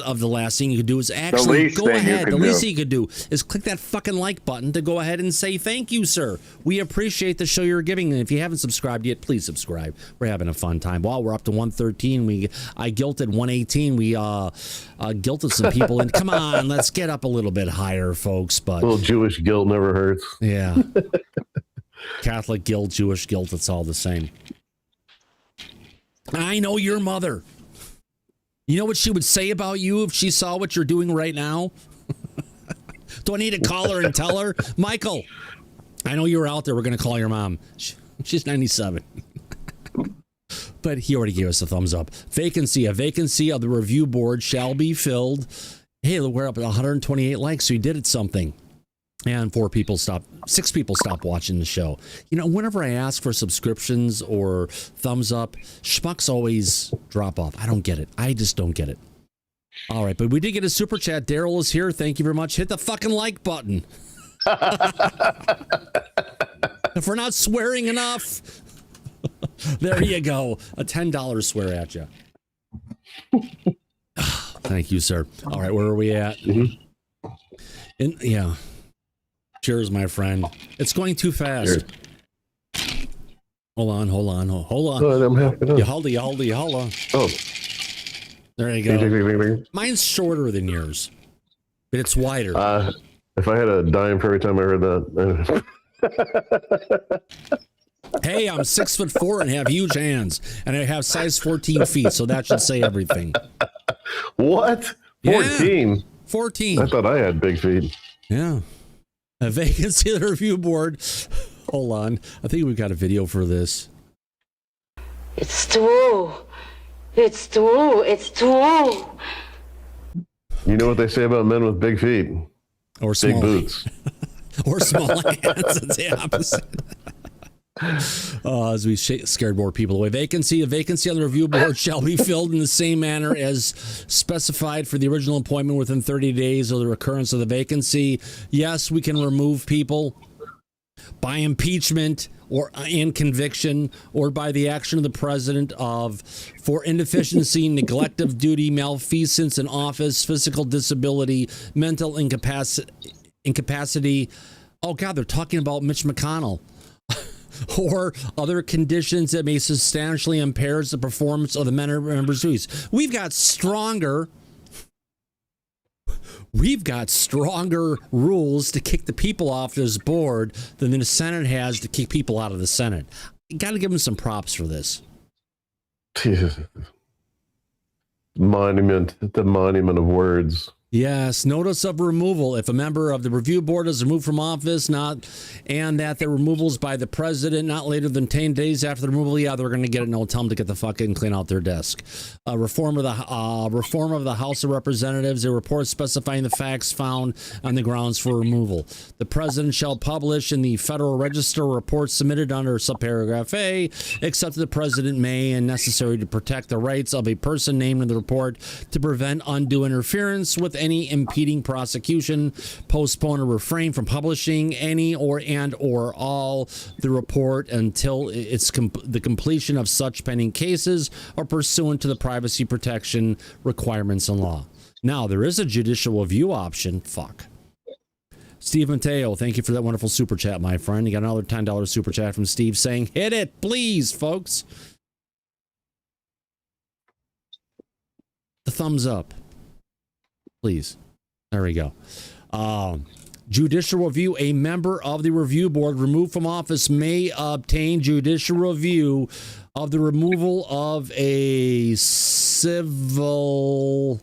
thing you could do is actually go ahead. The least thing you could do is click that fucking like button to go ahead and say thank you, sir. We appreciate the show you're giving. And if you haven't subscribed yet, please subscribe. We're having a fun time. Well, we're up to 113. I guilted 118. We guilted some people. And come on, let's get up a little bit higher, folks. But a little Jewish guilt never hurts. Yeah. Catholic guilt, Jewish guilt, it's all the same. I know your mother. You know what she would say about you if she saw what you're doing right now? Do I need to call her and tell her? Michael, I know you're out there. We're going to call your mom. She's 97. But he already gave us a thumbs up. Vacancy. A vacancy of the review board shall be filled. Hey, we're up at 128 likes, so you did it something. And 6 people stopped watching the show. You know, whenever I ask for subscriptions or thumbs up, schmucks always drop off. I don't get it. I just don't get it. All right, but we did get a super chat. Daryl is here. Thank you very much. Hit the fucking like button. If we're not swearing enough, there you go. A $10 swear at you. Thank you, sir. All right, where are we at? Yeah. Cheers, my friend. It's going too fast. Cheers. Hold on. Oh, I'm happy. You hold on. Oh. There you go. Mine's shorter than yours, but it's wider. If I had a dime for every time I heard that. Hey, I'm 6'4" and have huge hands, and I have size 14 feet, so that should say everything. What? 14? Yeah, 14. I thought I had big feet. Yeah. A vacancy of the review board. Hold on. I think we've got a video for this. It's true. It's true. It's true. You know what they say about men with big feet? Or small big boots. Or small hands. It's the opposite. As we scared more people away. A vacancy on the review board shall be filled in the same manner as specified for the original appointment within 30 days of the recurrence of the vacancy. Yes, we can remove people by impeachment or in conviction or by the action of the president for inefficiency, neglect of duty, malfeasance in office, physical disability, mental incapacity. Oh God, they're talking about Mitch McConnell. Or other conditions that may substantially impair the performance of the members' duties. We've got stronger rules to kick the people off this board than the Senate has to kick people out of the Senate. You got to give them some props for this. The monument of words. Yes, notice of removal. If a member of the review board is removed from office, and that the removal is by the president not later than 10 days after the removal, yeah, they're going to get it. No, tell them to get the fuck in and clean out their desk. Reform of the House of Representatives. A report specifying the facts found on the grounds for removal. The president shall publish in the Federal Register reports submitted under subparagraph A, except that the president may and necessary to protect the rights of a person named in the report to prevent undue interference with any impeding prosecution, postpone or refrain from publishing any or all the report until it's the completion of such pending cases or pursuant to the privacy protection requirements in law. Now, there is a judicial review option. Fuck. Steve Mateo, thank you for that wonderful super chat, my friend. You got another $10 super chat from Steve saying, hit it, please, folks. The thumbs up. Please. There we go. Judicial review. A member of the review board removed from office may obtain judicial review of the removal of a civil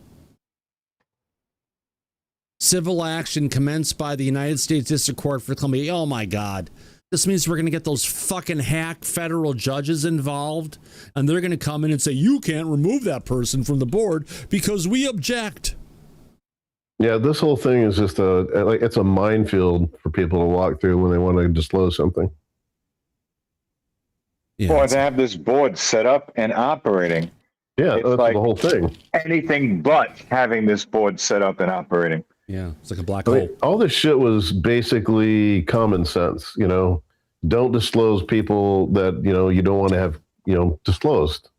action commenced by the United States District Court for Columbia. Oh, my God. This means we're going to get those fucking hack federal judges involved, and they're going to come in and say, you can't remove that person from the board because we object. Yeah, this whole thing is just it's a minefield for people to walk through when they want to disclose something. Yeah, or to have this board set up and operating. Yeah, that's like the whole thing. Anything but having this board set up and operating. Yeah, it's like a black hole. All this shit was basically common sense, Don't disclose people that, you don't want to have, disclosed.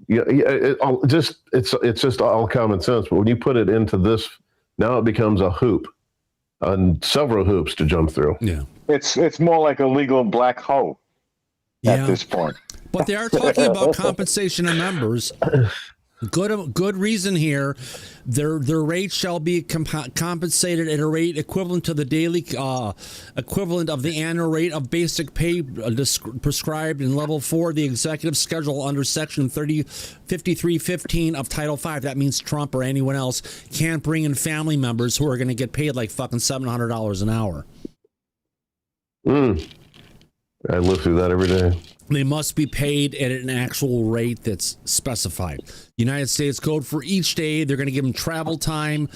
It's just all common sense. But when you put it into this, now it becomes a hoop, and several hoops to jump through. Yeah, it's more like a legal black hole at this point. But they are talking about compensation of members. Good reason here. Their rate shall be compensated at a rate equivalent to the daily equivalent of the annual rate of basic pay prescribed in level 4 of the executive schedule under section 5315 of Title 5. That means Trump or anyone else can't bring in family members who are going to get paid like fucking $700 an hour. I live through that every day. They must be paid at an actual rate that's specified. United States Code for each day. They're going to give them travel time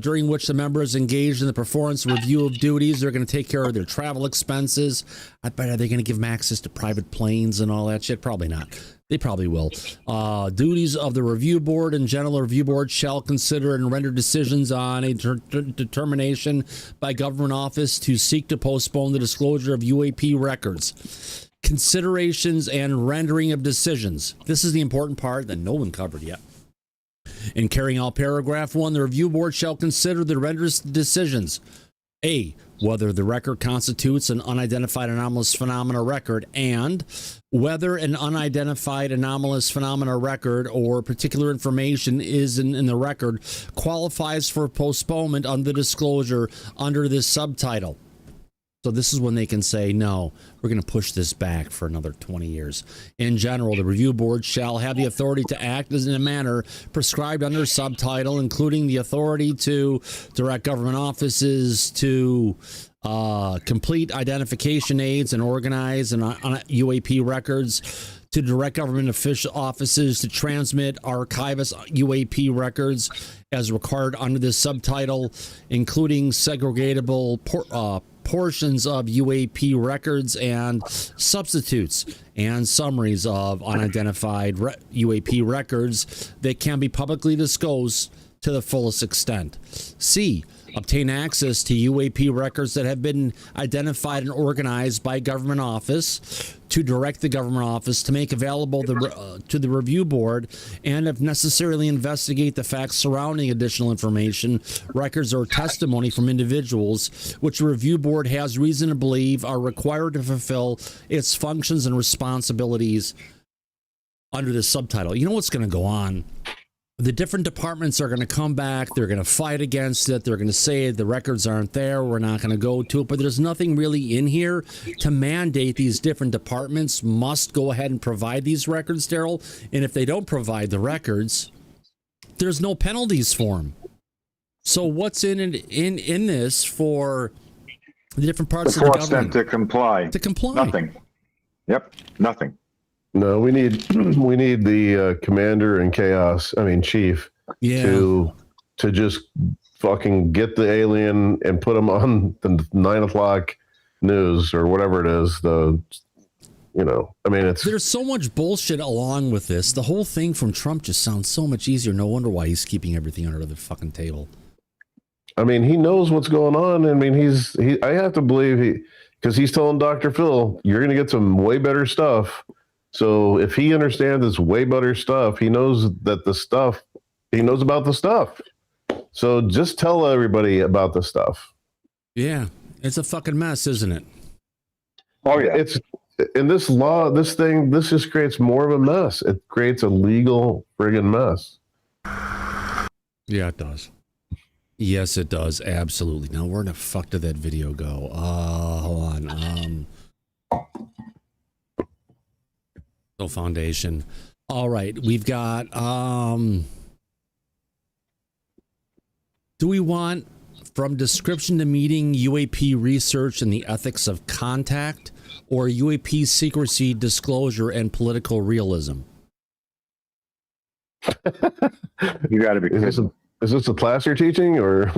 during which the member is engaged in the performance review of duties. They're going to take care of their travel expenses. I bet, are they going to give them access to private planes and all that shit? Probably not. They probably will. Duties of the review board and general review board shall consider and render decisions on a determination by government office to seek to postpone the disclosure of UAP records. Considerations and rendering of decisions. This is the important part that no one covered yet. In carrying out paragraph 1, the review board shall consider the render's decisions. A, whether the record constitutes an unidentified anomalous phenomena record, and whether an unidentified anomalous phenomena record or particular information is in the record qualifies for postponement under the disclosure under this subtitle. So this is when they can say, no, we're going to push this back for another 20 years. In general, the review board shall have the authority to act in a manner prescribed under subtitle, including the authority to direct government offices to complete identification aids and organize and UAP records, to direct government official offices to transmit archivist UAP records as required under this subtitle, including segregatable portions of UAP records and substitutes and summaries of unidentified UAP records that can be publicly disclosed to the fullest extent. C, obtain access to UAP records that have been identified and organized by government office, to direct the government office to make available to the review board, and if necessarily investigate the facts surrounding additional information, records, or testimony from individuals which the review board has reason to believe are required to fulfill its functions and responsibilities under this subtitle. You know what's going to go on? The different departments are going to come back. They're going to fight against it. They're going to say the records aren't there. We're not going to go to it. But there's nothing really in here to mandate these different departments must go ahead and provide these records, Daryl. And if they don't provide the records, there's no penalties for them. So what's in this for the different parts of the government? Force them to comply. To comply. Nothing. Yep. Nothing. No, we need the commander and chief, to just fucking get the alien and put him on the 9 o'clock news or whatever it is. There's so much bullshit along with this. The whole thing from Trump just sounds so much easier. No wonder why he's keeping everything under the fucking table. I mean, he knows what's going on. I mean, I have to believe because he's telling Dr. Phil, you're going to get some way better stuff. So if he understands this way better stuff, he knows that he knows about the stuff. So just tell everybody about the stuff. Yeah, it's a fucking mess, isn't it? Oh yeah. It's in this law, this just creates more of a mess. It creates a legal friggin' mess. Yeah, it does. Yes, it does. Absolutely. Now, where the fuck did that video go? Hold on. Foundation. All right, we've got do we want from description to meeting UAP research and the ethics of contact, or UAP secrecy, disclosure, and political realism? You got to be kidding. Is this a class you're teaching, or?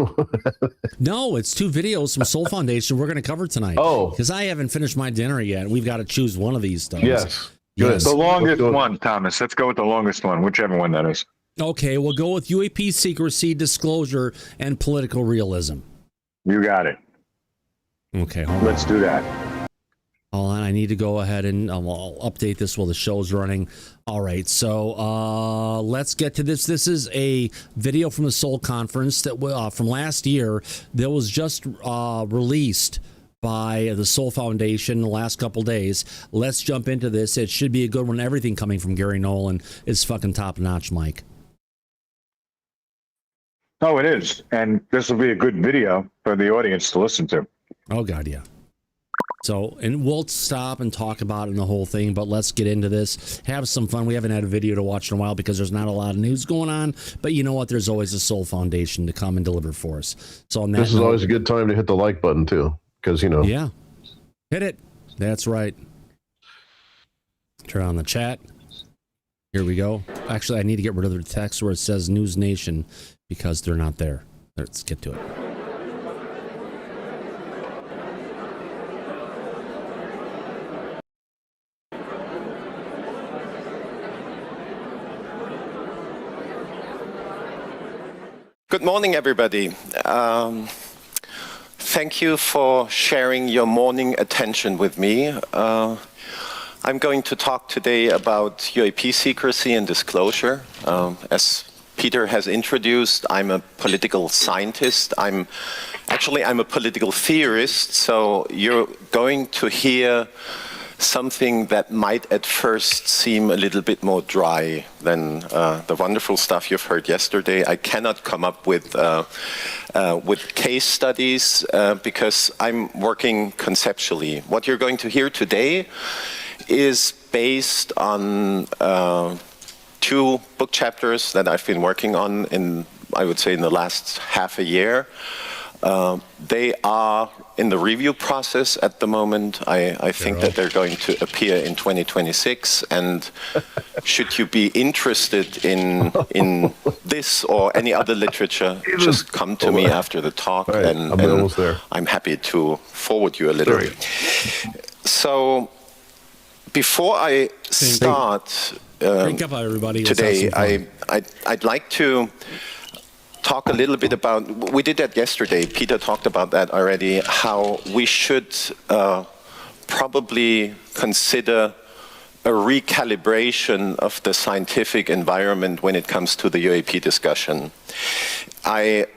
No, it's 2 videos from Soul Foundation we're going to cover tonight. Oh, because I haven't finished my dinner yet. We've got to choose one of these things. Yes. Yes. The longest one, Thomas. Let's go with the longest one, whichever one that is. Okay, we'll go with UAP secrecy, disclosure, and political realism. You got it. Okay, let's do that. Hold on, I need to go ahead and I'll update this while the show's running. All right, so let's get to this. This is a video from the Soul Conference that from last year that was just released by the Soul Foundation the last couple days. Let's jump into this. It should be a good one. Everything coming from Gary Nolan is fucking top-notch, Mike. Oh, it is. And this will be a good video for the audience to listen to. Oh, God, yeah. So, and we'll stop and talk about it and the whole thing, but let's get into this. Have some fun. We haven't had a video to watch in a while because there's not a lot of news going on, but you know what? There's always a Soul Foundation to come and deliver for us. So on that this is always a good time to hit the like button, too. Because, Yeah. Hit it. That's right. Turn on the chat. Here we go. Actually, I need to get rid of the text where it says News Nation because they're not there. Let's get to it. Good morning, everybody. Thank you for sharing your morning attention with me. I'm going to talk today about UAP secrecy and disclosure. As Peter has introduced, I'm a political scientist. I'm a political theorist, so you're going to hear something that might at first seem a little bit more dry than the wonderful stuff you've heard yesterday. I cannot come up with case studies because I'm working conceptually. What you're going to hear today is based on 2 book chapters that I've been working on I would say in the last half a year. They are in the review process at the moment. I think that they're going to appear in 2026. And should you be interested in this or any other literature, just come to me after the talk, right, and I'm happy to forward you a little. So before I start today, I'd like to talk a little bit about, we did that yesterday, Peter talked about that already, how we should probably consider a recalibration of the scientific environment when it comes to the UAP discussion. I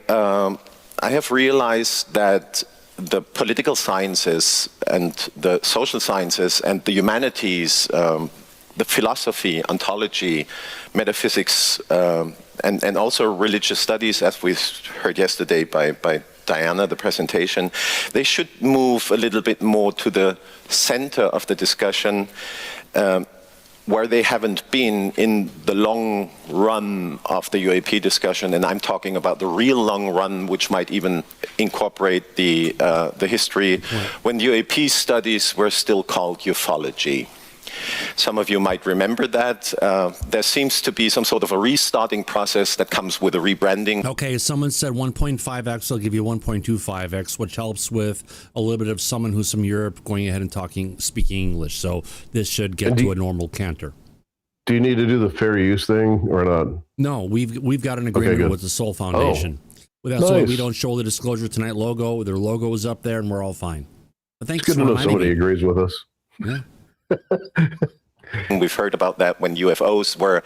have realized that the political sciences and the social sciences and the humanities, the philosophy, ontology, metaphysics, and also religious studies, as we heard yesterday by Diana, the presentation, they should move a little bit more to the center of the discussion, where they haven't been in the long run of the UAP discussion. And I'm talking about the real long run, which might even incorporate the history when UAP studies were still called ufology. Some of you might remember that. There seems to be some sort of a restarting process that comes with a rebranding. Okay, someone said 1.5x, I'll give you 1.25x, which helps with a little bit of someone who's from Europe going ahead and speaking English. So this should get to a normal canter. Do you need to do the fair use thing or not? No, we've got an agreement with the Soul Foundation. That's why we don't show the Disclosure Tonight logo. Their logo is up there, and we're all fine. But thanks for reminding me. Somebody agrees with us. Yeah. We've heard about that when UFOs were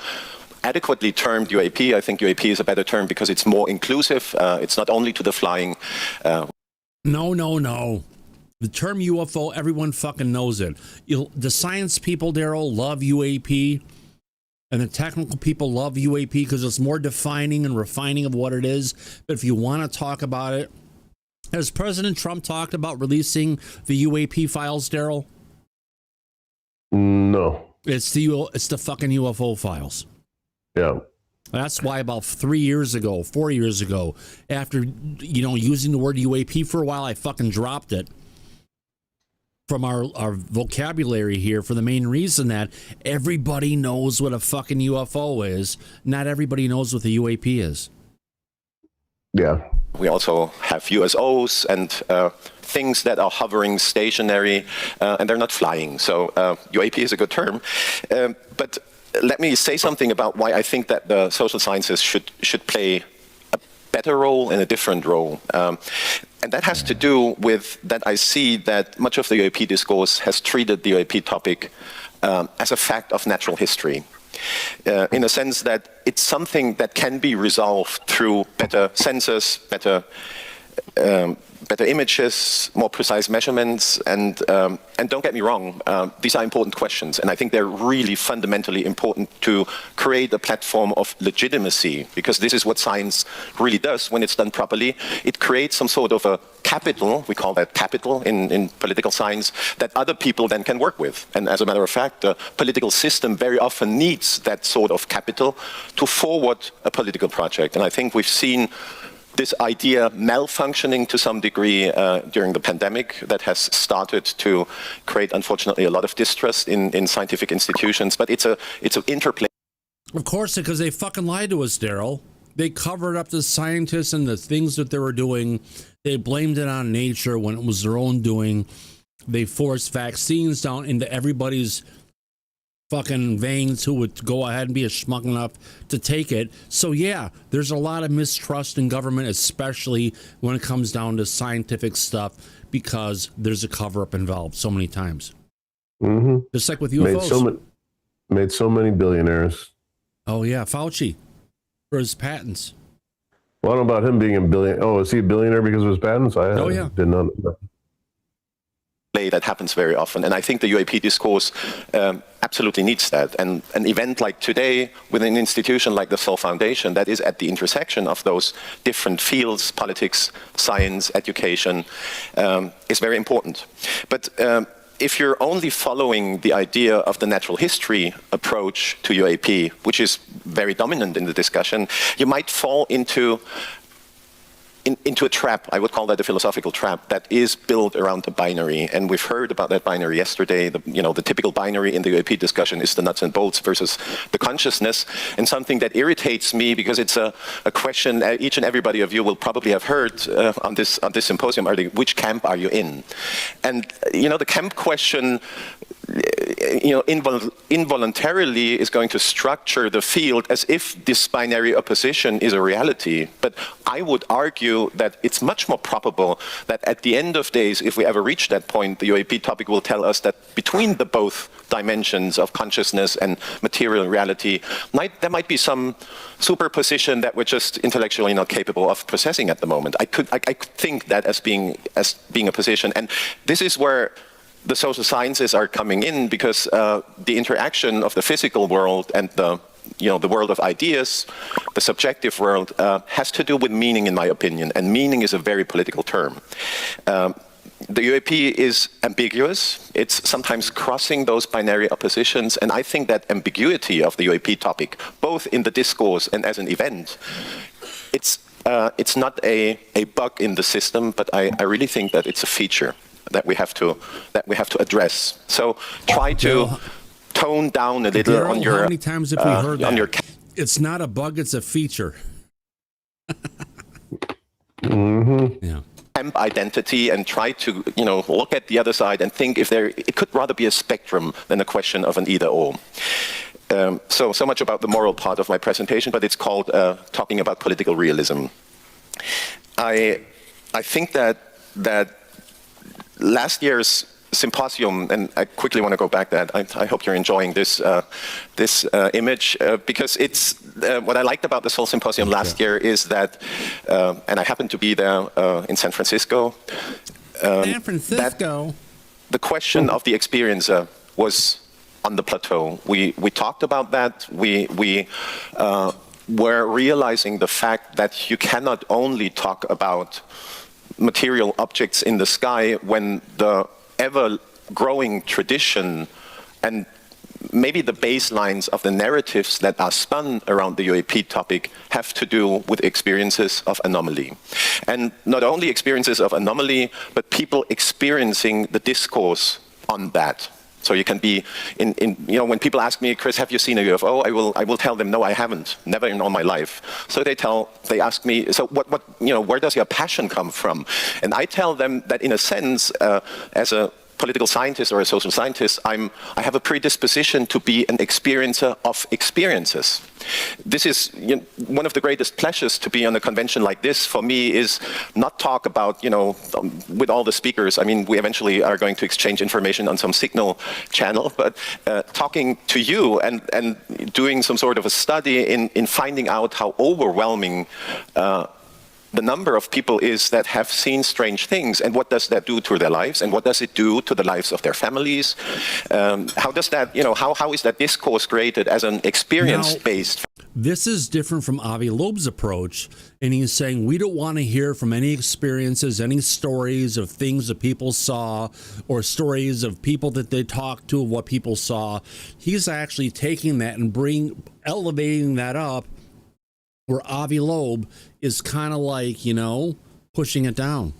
adequately termed UAP. I think UAP is a better term because it's more inclusive. It's not only to the flying. No. The term UFO, everyone fucking knows it. The science people, Daryl, love UAP. And the technical people love UAP because it's more defining and refining of what it is. But if you want to talk about it, has President Trump talked about releasing the UAP files, Daryl? No. It's the fucking UFO files. Yeah. That's why about 4 years ago, after, using the word UAP for a while, I fucking dropped it from our vocabulary here for the main reason that everybody knows what a fucking UFO is. Not everybody knows what the UAP is. Yeah. We also have USOs and things that are hovering stationary and they're not flying. So UAP is a good term. But let me say something about why I think that the social sciences should play a better role and a different role. And that has to do with that I see that much of the UAP discourse has treated the UAP topic as a fact of natural history. In a sense that it's something that can be resolved through better sensors, better images, more precise measurements, and don't get me wrong, these are important questions, and I think they're really fundamentally important to create a platform of legitimacy, because this is what science really does when it's done properly. It creates some sort of a capital, we call that capital in political science, that other people then can work with. And as a matter of fact, the political system very often needs that sort of capital to forward a political project. And I think we've seen this idea malfunctioning to some degree during the pandemic that has started to create, unfortunately, a lot of distrust in scientific institutions. But it's an interplay. Of course, because they fucking lied to us, Daryl. They covered up the scientists and the things that they were doing. They blamed it on nature when it was their own doing. They forced vaccines down into everybody's fucking veins who would go ahead and be a schmuck enough to take it. So yeah, there's a lot of mistrust in government, especially when it comes down to scientific stuff, because there's a cover-up involved so many times. Mm-hmm. Just like with UFOs. Made so many billionaires. Oh yeah, Fauci for his patents. Well, I don't know about him being a billion. Oh, is he a billionaire because of his patents? Oh yeah, did not know. That happens very often, and I think the UAP discourse absolutely needs that. And an event like today with an institution like the Seoul Foundation that is at the intersection of those different fields, politics, science, education, is very important. But if you're only following the idea of the natural history approach to UAP, which is very dominant in the discussion, you might fall into a trap. I would call that a philosophical trap that is built around the binary. And we've heard about that binary yesterday. The typical binary in the UAP discussion is the nuts and bolts versus the consciousness. And something that irritates me, because it's a question each and everybody of you will probably have heard on this symposium, which camp are you in? And, the camp question, involuntarily is going to structure the field as if this binary opposition is a reality. But I would argue that it's much more probable that at the end of days, if we ever reach that point, the UAP topic will tell us that between the both dimensions of consciousness and material reality, there might be some superposition that we're just intellectually not capable of processing at the moment. I could think that as being a position, and this is where the social sciences are coming in, because the interaction of the physical world and the world of ideas, the subjective world, has to do with meaning, in my opinion, and meaning is a very political term. The UAP is ambiguous. It's sometimes crossing those binary oppositions, and I think that ambiguity of the UAP topic, both in the discourse and as an event, it's not a bug in the system, but I really think that it's a feature that we have to address. So try to tone down a little on your. How many times have we heard that? It's not a bug; it's a feature. Mm-hmm. Yeah. Identity, and try to look at the other side and think if it could rather be a spectrum than a question of an either/or. So much about the moral part of my presentation, but it's called talking about political realism. I think that last year's symposium, and I quickly want to go back that I hope you're enjoying this image, because it's what I liked about this whole symposium last year is that, and I happened to be there in San Francisco. The question of the experiencer was on the plateau. We talked about that. We were realizing the fact that you cannot only talk about material objects in the sky when the ever-growing tradition and maybe the baselines of the narratives that are spun around the UAP topic have to do with experiences of anomaly. And not only experiences of anomaly, but people experiencing the discourse on that. So you can be when people ask me, Chris, have you seen a UFO? I will tell them, no, I haven't, never in all my life. So they ask me, so where does your passion come from? And I tell them that in a sense, as a political scientist or a social scientist, I have a predisposition to be an experiencer of experiences. This is one of the greatest pleasures to be on a convention like this for me, is not talk about, with all the speakers. I mean, we eventually are going to exchange information on some signal channel, but talking to you and doing some sort of a study in finding out how overwhelming the number of people is that have seen strange things, and what does that do to their lives, and what does it do to the lives of their families? How does that, how is that discourse created as an experience-based? This is different from Avi Loeb's approach, and he's saying we don't want to hear from any experiences, any stories of things that people saw, or stories of people that they talked to, of what people saw. He's actually taking that and elevating that up where Avi Loeb is kind of like, pushing it down.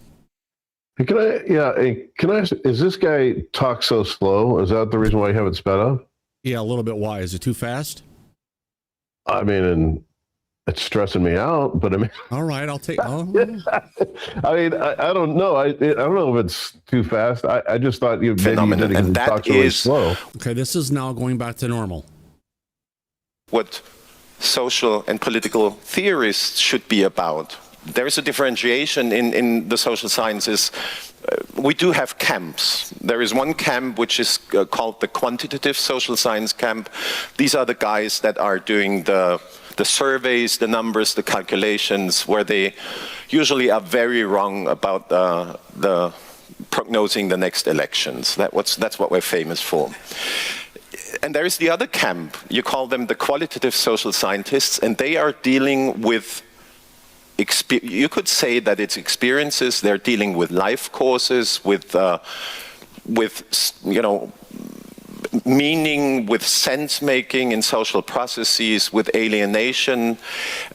Can I, is this guy talk so slow? Is that the reason why you have it sped up? Yeah, a little bit. Why? Is it too fast? I mean, and it's stressing me out, but I mean, all right, I'll take. Oh. I mean, I don't know. I don't know if it's too fast. I just thought you phenomenon, and that really slow. Okay, this is now going back to normal. What social and political theorists should be about. There is a differentiation in the social sciences. We do have camps. There is one camp which is called the quantitative social science camp. These are the guys that are doing the surveys, the numbers, the calculations, where they usually are very wrong about the prognosing the next elections. That's what we're famous for. And there is the other camp. You call them the qualitative social scientists, and they are dealing with you could say that it's experiences. They're dealing with life courses, with meaning, with sense making in social processes, with alienation.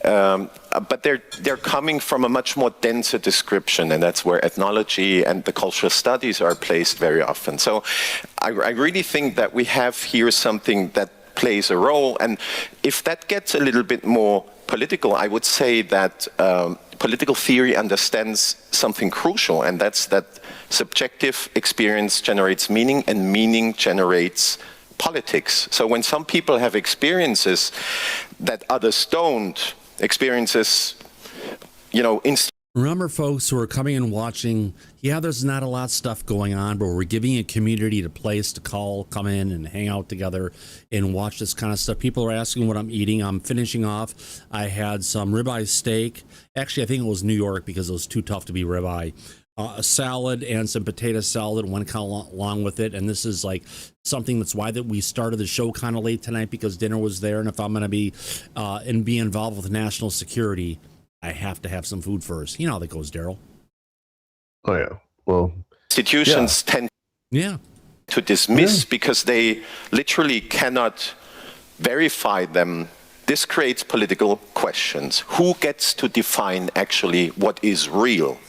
But they're coming from a much more denser description, and that's where ethnology and the cultural studies are placed very often. So I really think that we have here something that plays a role, and if that gets a little bit more political, I would say that political theory understands something crucial, and that's that subjective experience generates meaning, and meaning generates politics. So when some people have experiences that others don't, experiences, Remember, folks who are coming and watching, there's not a lot of stuff going on, but we're giving a community a place to come in and hang out together and watch this kind of stuff. People are asking what I'm eating. I'm finishing off. I had some ribeye steak. Actually, I think it was New York because it was too tough to be ribeye. A salad and some potato salad went kind of along with it. And this is like something that's why that we started the show kind of late tonight, because dinner was there. And if I'm going to be involved with national security, I have to have some food first. You know how that goes, Daryl. Oh, yeah. Well, institutions tend to dismiss because they literally cannot verify them. This creates political questions. Who gets to define actually what is real?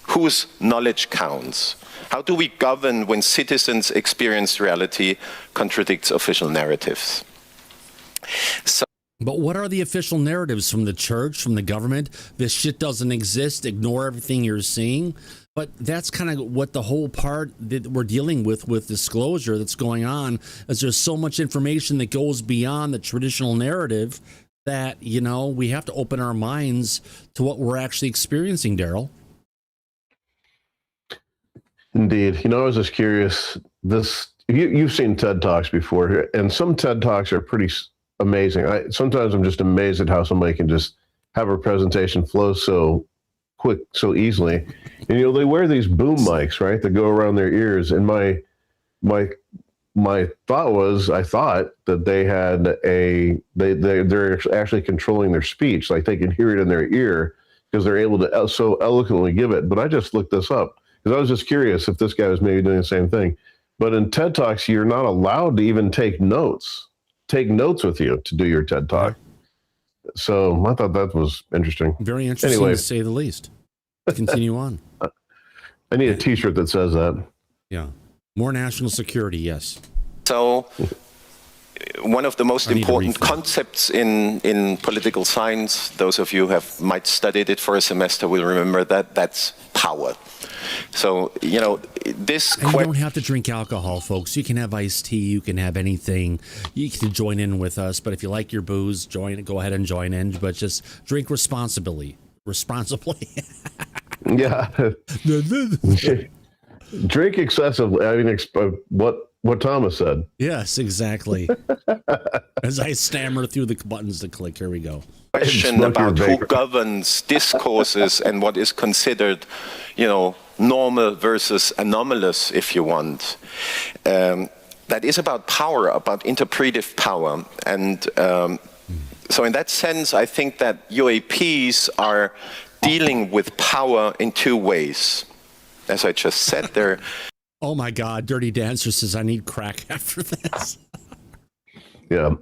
Whose knowledge counts? How do we govern when citizens' experience reality contradicts official narratives? But what are the official narratives from the church, from the government? This shit doesn't exist. Ignore everything you're seeing. But that's kind of what the whole part that we're dealing with disclosure that's going on, is there's so much information that goes beyond the traditional narrative that, we have to open our minds to what we're actually experiencing, Daryl. Indeed. I was just curious. You've seen TED Talks before, and some TED Talks are pretty amazing. Sometimes I'm just amazed at how somebody can just have a presentation flow so quick, so easily. And they wear these boom mics, right, that go around their ears. And my thought was, I thought that they had they're actually controlling their speech, like they can hear it in their ear because they're able to so eloquently give it. But I just looked this up because I was just curious if this guy was maybe doing the same thing. But in TED Talks, you're not allowed to even take notes with you to do your TED Talk. So I thought that was interesting. Very interesting, to say the least. Continue on. I need a t-shirt that says that. Yeah. More national security, yes. So one of the most important concepts in political science, those of you who might studied it for a semester will remember that's power. So, this... And you don't have to drink alcohol, folks. You can have iced tea. You can have anything. You can join in with us. But if you like your booze, go ahead and join in. But just drink responsibly. Yeah. Drink excessively. I mean, what Thomas said. Yes, exactly. As I stammer through the buttons to click. Here we go. Question about who governs discourses and what is considered, normal versus anomalous, if you want. That is about power, about interpretive power. And so in that sense, I think that UAPs are dealing with power in two ways. As I just said, they're... Oh my God, Dirty Dancer says, I need crack after this. Yeah.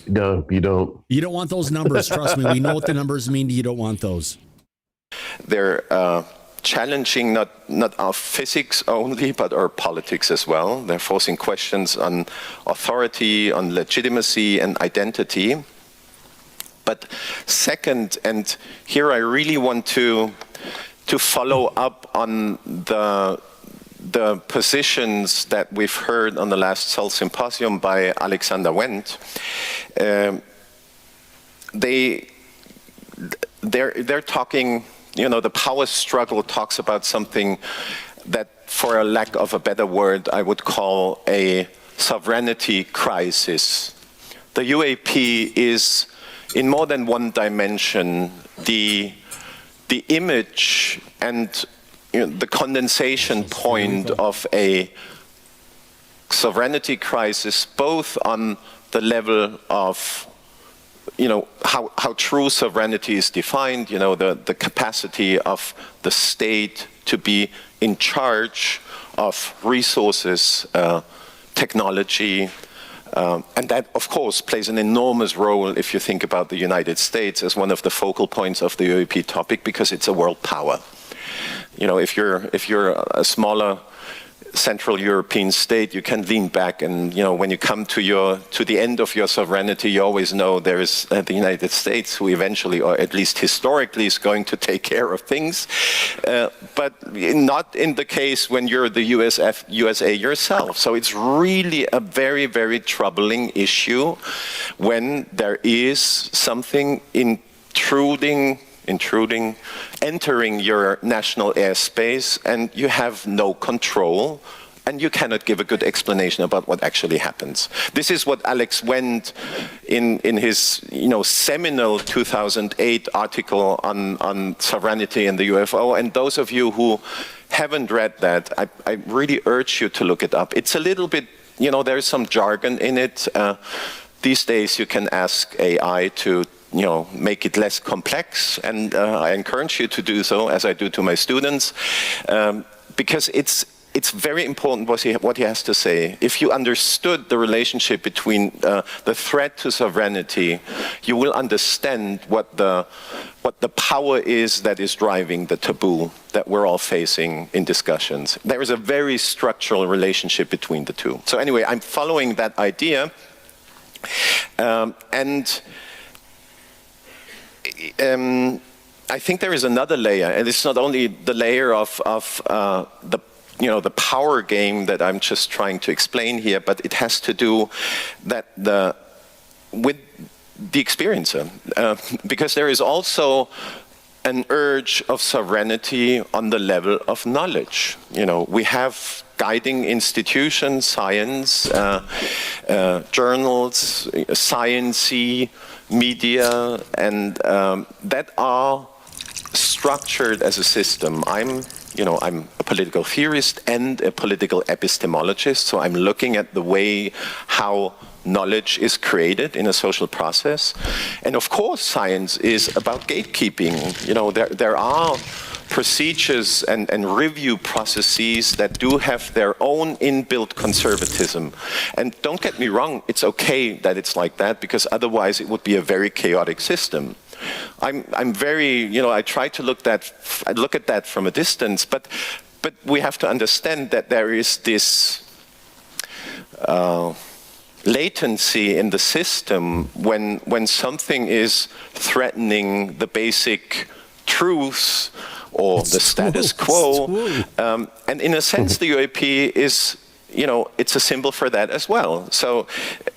No, you don't. You don't want those numbers. Trust me. We know what the numbers mean. You don't want those. They're challenging not our physics only, but our politics as well. They're forcing questions on authority, on legitimacy and identity. But second, and here I really want to follow up on the positions that we've heard on the last Seoul Symposium by Alexander Wendt. They're talking, you know, the power struggle talks about something that, for a lack of a better word, I would call a sovereignty crisis. The UAP is, in more than one dimension, the image and, you know, the condensation point of a sovereignty crisis, both on the level of, you know, how true sovereignty is defined, you know, the capacity of the state to be in charge of resources, technology, and that, of course, plays an enormous role if you think about the United States as one of the focal points of the UAP topic, because it's a world power. You know, if you're a smaller Central European state, you can lean back, and, you know, when you come to the end of your sovereignty, you always know there is the United States, who eventually, or at least historically, is going to take care of things, but not in the case when you're the USA yourself. So it's really a very, very troubling issue when there is something entering your national airspace, and you have no control, and you cannot give a good explanation about what actually happens. This is what Alex Wendt, in his, you know, seminal 2008 article on sovereignty and the UFO, and those of you who haven't read that, I really urge you to look it up. It's a little bit, you know, there's some jargon in it. These days you can ask AI to, you know, make it less complex, and I encourage you to do so, as I do to my students, because it's very important what he has to say. If you understood the relationship between the threat to sovereignty, you will understand what the power is that is driving the taboo that we're all facing in discussions. There is a very structural relationship between the two. So anyway, I'm following that idea, and I think there is another layer, and it's not only the layer of the power game that I'm just trying to explain here, but it has to do with the experiencer, because there is also an urge of sovereignty on the level of knowledge. You know, we have guiding institutions, science, journals, science-y media, and that are structured as a system. I'm a political theorist and a political epistemologist, so I'm looking at the way how knowledge is created in a social process. And of course, science is about gatekeeping. You know, there are procedures and review processes that do have their own inbuilt conservatism. And don't get me wrong, it's okay that it's like that, because otherwise it would be a very chaotic system. I'm very, you know, I try to look at that from a distance, but we have to understand that there is this latency in the system when something is threatening the basic truths or the status quo. And in a sense, the UAP is, you know, it's a symbol for that as well. So,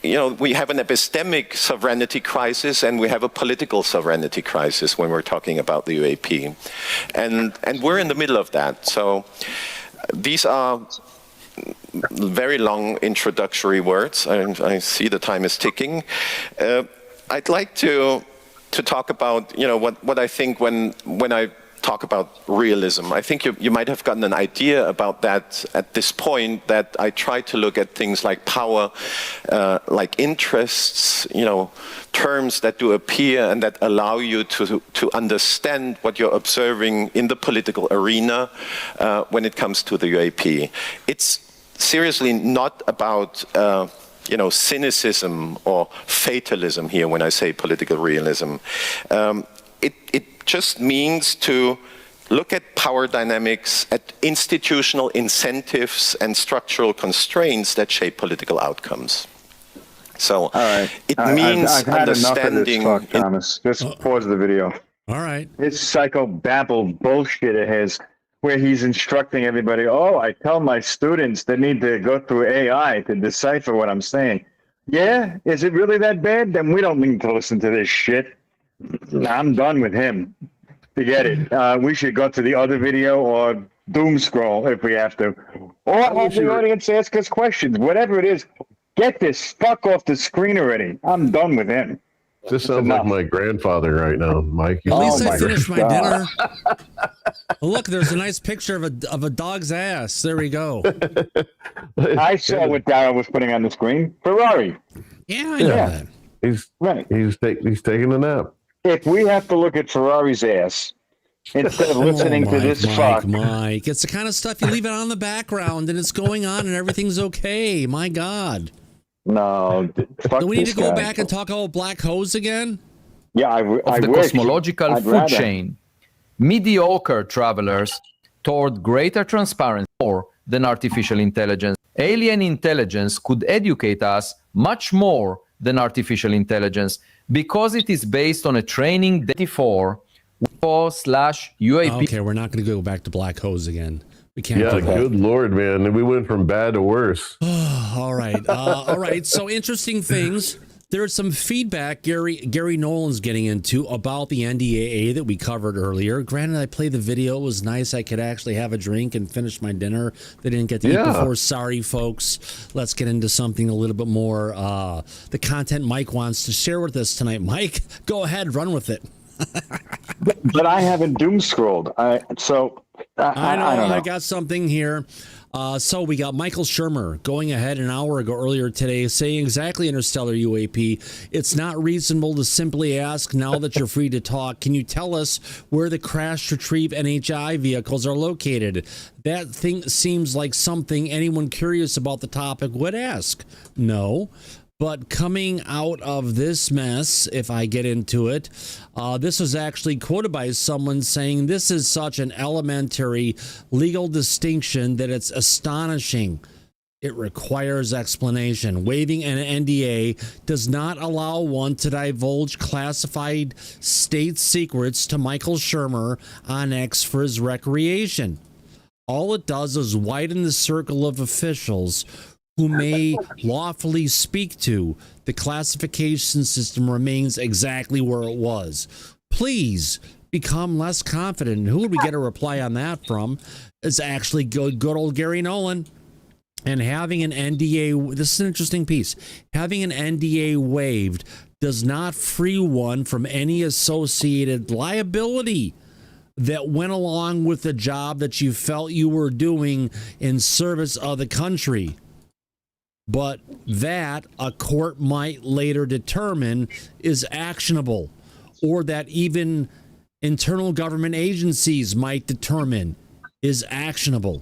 you know, we have an epistemic sovereignty crisis and we have a political sovereignty crisis when we're talking about the UAP. And we're in the middle of that. So these are very long introductory words. I see the time is ticking. I'd like to talk about, you know, what I think when I talk about realism. I think you might have gotten an idea about that at this point, that I try to look at things like power, like interests, you know, terms that do appear and that allow you to understand what you're observing in the political arena when it comes to the UAP. It's seriously not about cynicism or fatalism here when I say political realism. It just means to look at power dynamics, at institutional incentives and structural constraints that shape political outcomes. So it means I've had understanding. Enough of this talk, Thomas. Just pause the video. All right. It's psychobabble bullshit it has, where he's instructing everybody. Oh, I tell my students they need to go through AI to decipher what I'm saying. Yeah, is it really that bad? Then we don't need to listen to this shit. I'm done with him. Forget it. We should go to the other video or doom scroll if we have to. Or have the audience ask us questions. Whatever it is, get this fuck off the screen already. I'm done with him. This sounds like my grandfather right now, Mike. At least I finished my dinner. Look, there's a nice picture of a dog's ass. There we go. I saw what Darryl was putting on the screen. Ferrari. Yeah, I know that. He's taking a nap. If we have to look at Ferrari's ass instead of listening to this fuck. Mike, it's the kind of stuff you leave it on the background and it's going on and everything's okay. My God. No, fuck. Do we need to go back and talk about black hose again? Yeah, I the wish. cosmological food chain. Mediocre travelers toward greater transparency more than artificial intelligence. Alien intelligence could educate us much more than artificial intelligence because it is based on a training data for UFO/UAP. Okay, we're not going to go back to black hose again. We can't. Yeah, good Lord, man. We went from bad to worse. All right. All right. So interesting things. There's some feedback Gary Nolan's getting into about the NDAA that we covered earlier. Granted, I played the video. It was nice. I could actually have a drink and finish my dinner. They didn't get to eat before. Sorry, folks. Let's get into something a little bit more. The content Mike wants to share with us tonight. Mike, go ahead. Run with it. But I haven't doom scrolled. I know. I got something here. So we got Michael Shermer going ahead an hour ago earlier today saying exactly interstellar UAP. It's not reasonable to simply ask now that you're free to talk. Can you tell us where the crash retrieve NHI vehicles are located? That thing seems like something anyone curious about the topic would ask. No. But coming out of this mess, if I get into it, this was actually quoted by someone saying this is such an elementary legal distinction that it's astonishing. It requires explanation. Waiving an NDA does not allow one to divulge classified state secrets to Michael Shermer on X for his recreation. All it does is widen the circle of officials who may lawfully speak to. The classification system remains exactly where it was. Please become less confident. Who would we get a reply on that from? It's actually good old Gary Nolan. And having an NDA, this is an interesting piece, having an NDA waived does not free one from any associated liability that went along with the job that you felt you were doing in service of the country. But that a court might later determine is actionable, or that even internal government agencies might determine is actionable.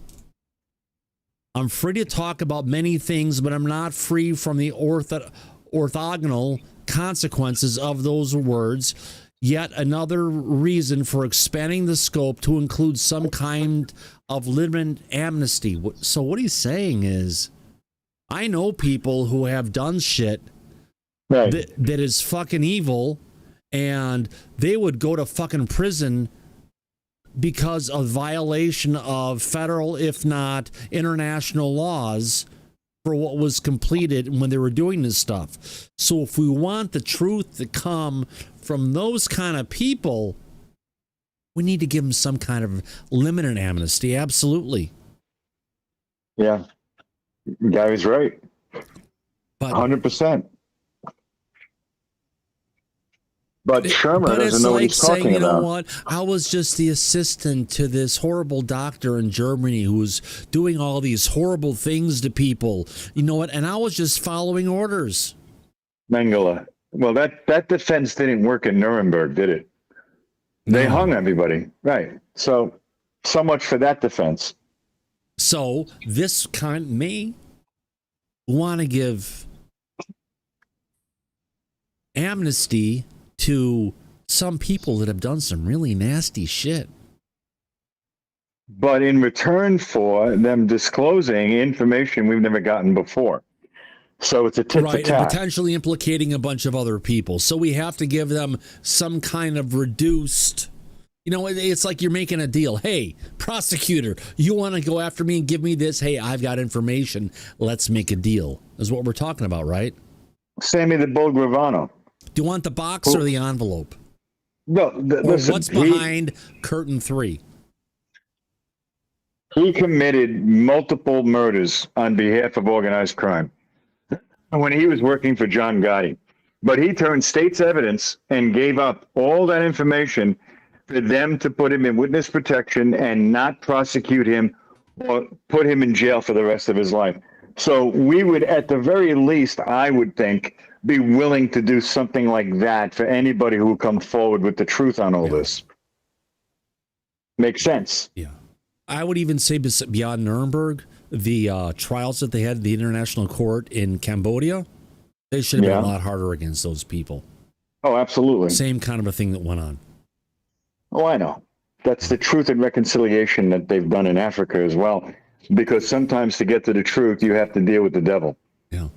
I'm free to talk about many things, but I'm not free from the orthogonal consequences of those words. Yet another reason for expanding the scope to include some kind of limited amnesty. So what he's saying is, I know people who have done shit that is fucking evil, and they would go to fucking prison because of violation of federal, if not international laws for what was completed when they were doing this stuff. So if we want the truth to come from those kind of people, we need to give them some kind of limited amnesty. Absolutely. Yeah. Gary's right. 100%. But Shermer doesn't know what he's talking about. You know what? I was just the assistant to this horrible doctor in Germany who was doing all these horrible things to people. You know what? And I was just following orders. Mengele. Well, that defense didn't work in Nuremberg, did it? They hung everybody. Right. So much for that defense. So this kind may want to give amnesty to some people that have done some really nasty shit. But in return for them disclosing information we've never gotten before. So it's a tit for Right, and tat. potentially implicating a bunch of other people. So we have to give them some kind of reduced, it's like you're making a deal. Hey, prosecutor, you want to go after me and give me this? Hey, I've got information. Let's make a deal. Is what we're talking about, right? Sammy the Bull Gravano. Do you want the box or the envelope? No, Or what's behind curtain 3? He committed multiple murders on behalf of organized crime when he was working for John Gotti. But he turned state's evidence and gave up all that information for them to put him in witness protection and not prosecute him or put him in jail for the rest of his life. So we would, at the very least, I would think, be willing to do something like that for anybody who will come forward with the truth on all this. Makes sense. Yeah. I would even say beyond Nuremberg, the trials that they had at the International Court in Cambodia, they should have been a lot harder against those people. Oh, absolutely. Same kind of a thing that went on. Oh, I know. That's the truth and reconciliation that they've done in Africa as well. Because sometimes to get to the truth, you have to deal with the devil. Yeah.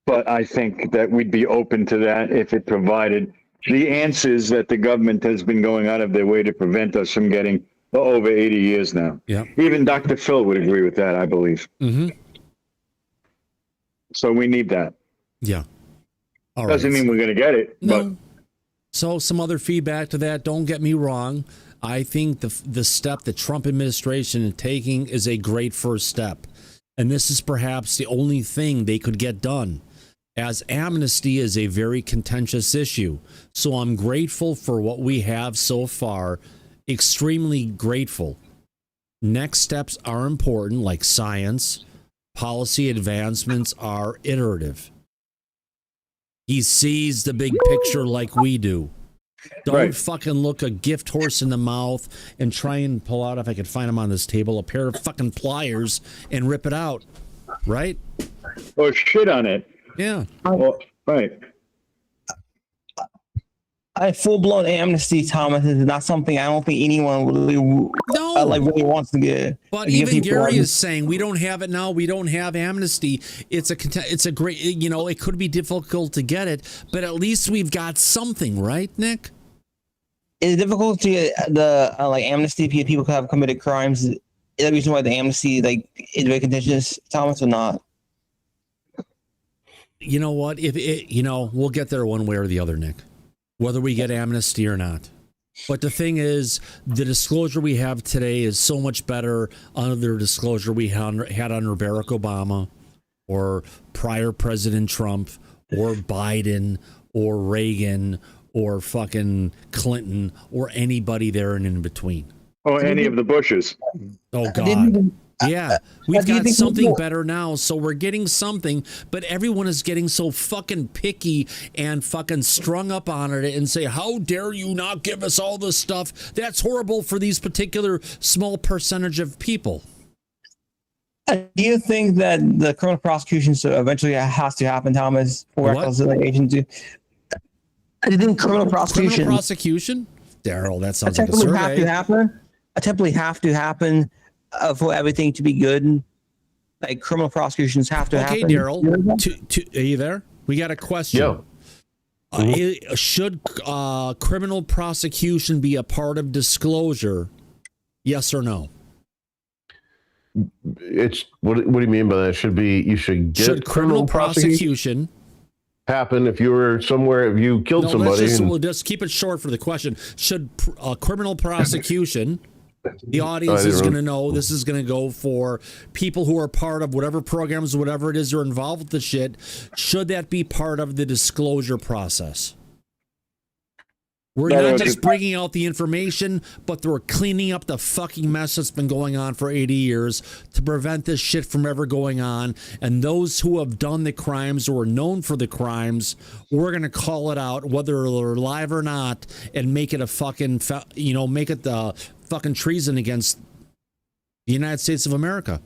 But I think that we'd be open to that if it provided the answers that the government has been going out of their way to prevent us from getting for over 80 years now. Yeah. Even Dr. Phil would agree with that, I believe. Mm-hmm. So we need that. Yeah. All Doesn't mean we're going to get it. No. But So some other feedback to that. Don't get me wrong. I think the step the Trump administration is taking is a great first step. And this is perhaps the only thing they could get done, as amnesty is a very contentious issue. So I'm grateful for what we have so far, extremely grateful. Next steps are important, like science. Policy advancements are iterative. He sees the big picture like we do. Don't fucking look a gift horse in the mouth and try and pull out, if I could find them on this table, a pair of fucking pliers and rip it out. Right? or shit on it. Yeah. Well, right. A full-blown amnesty, Thomas, is not something I don't think anyone really really wants to get. But even Gary is saying we don't have it now. We don't have amnesty. It's a great, it could be difficult to get it, but at least we've got something, right, Nick? It's difficult to get the amnesty if people have committed crimes. Is that the reason why the amnesty is very contentious, Thomas, or not? You know what? We'll get there one way or the other, Nick. Whether we get amnesty or not. But the thing is, the disclosure we have today is so much better under the disclosure we had under Barack Obama or prior President Trump or Biden or Reagan or fucking Clinton or anybody there and in between. Or any of the Bushes. Oh, God. Yeah, we've got something better now, so we're getting something, but everyone is getting so fucking picky and fucking strung up on it and say, how dare you not give us all this stuff? That's horrible for these particular small percentage of people. Do you think that the criminal prosecution eventually has to happen, Thomas, for agency? I think criminal prosecution. Criminal prosecution? Daryl, that sounds like a survey. Have to happen for everything to be good. Like criminal prosecutions have to happen. Okay, Daryl, are you there? We got a question. Yeah. Should criminal prosecution be a part of disclosure? Yes or no? It's what do you mean by that? Should criminal prosecution happen if you were somewhere, if you killed somebody? We'll just keep it short for the question. Should criminal prosecution, the audience is going to know this is going to go for people who are part of whatever programs, whatever it is, are involved with the shit. Should that be part of the disclosure process? We're not just bringing out the information, but we're cleaning up the fucking mess that's been going on for 80 years to prevent this shit from ever going on. And those who have done the crimes or are known for the crimes, we're going to call it out, whether they're alive or not, and make it a fucking, make it the fucking treason against the United States of America.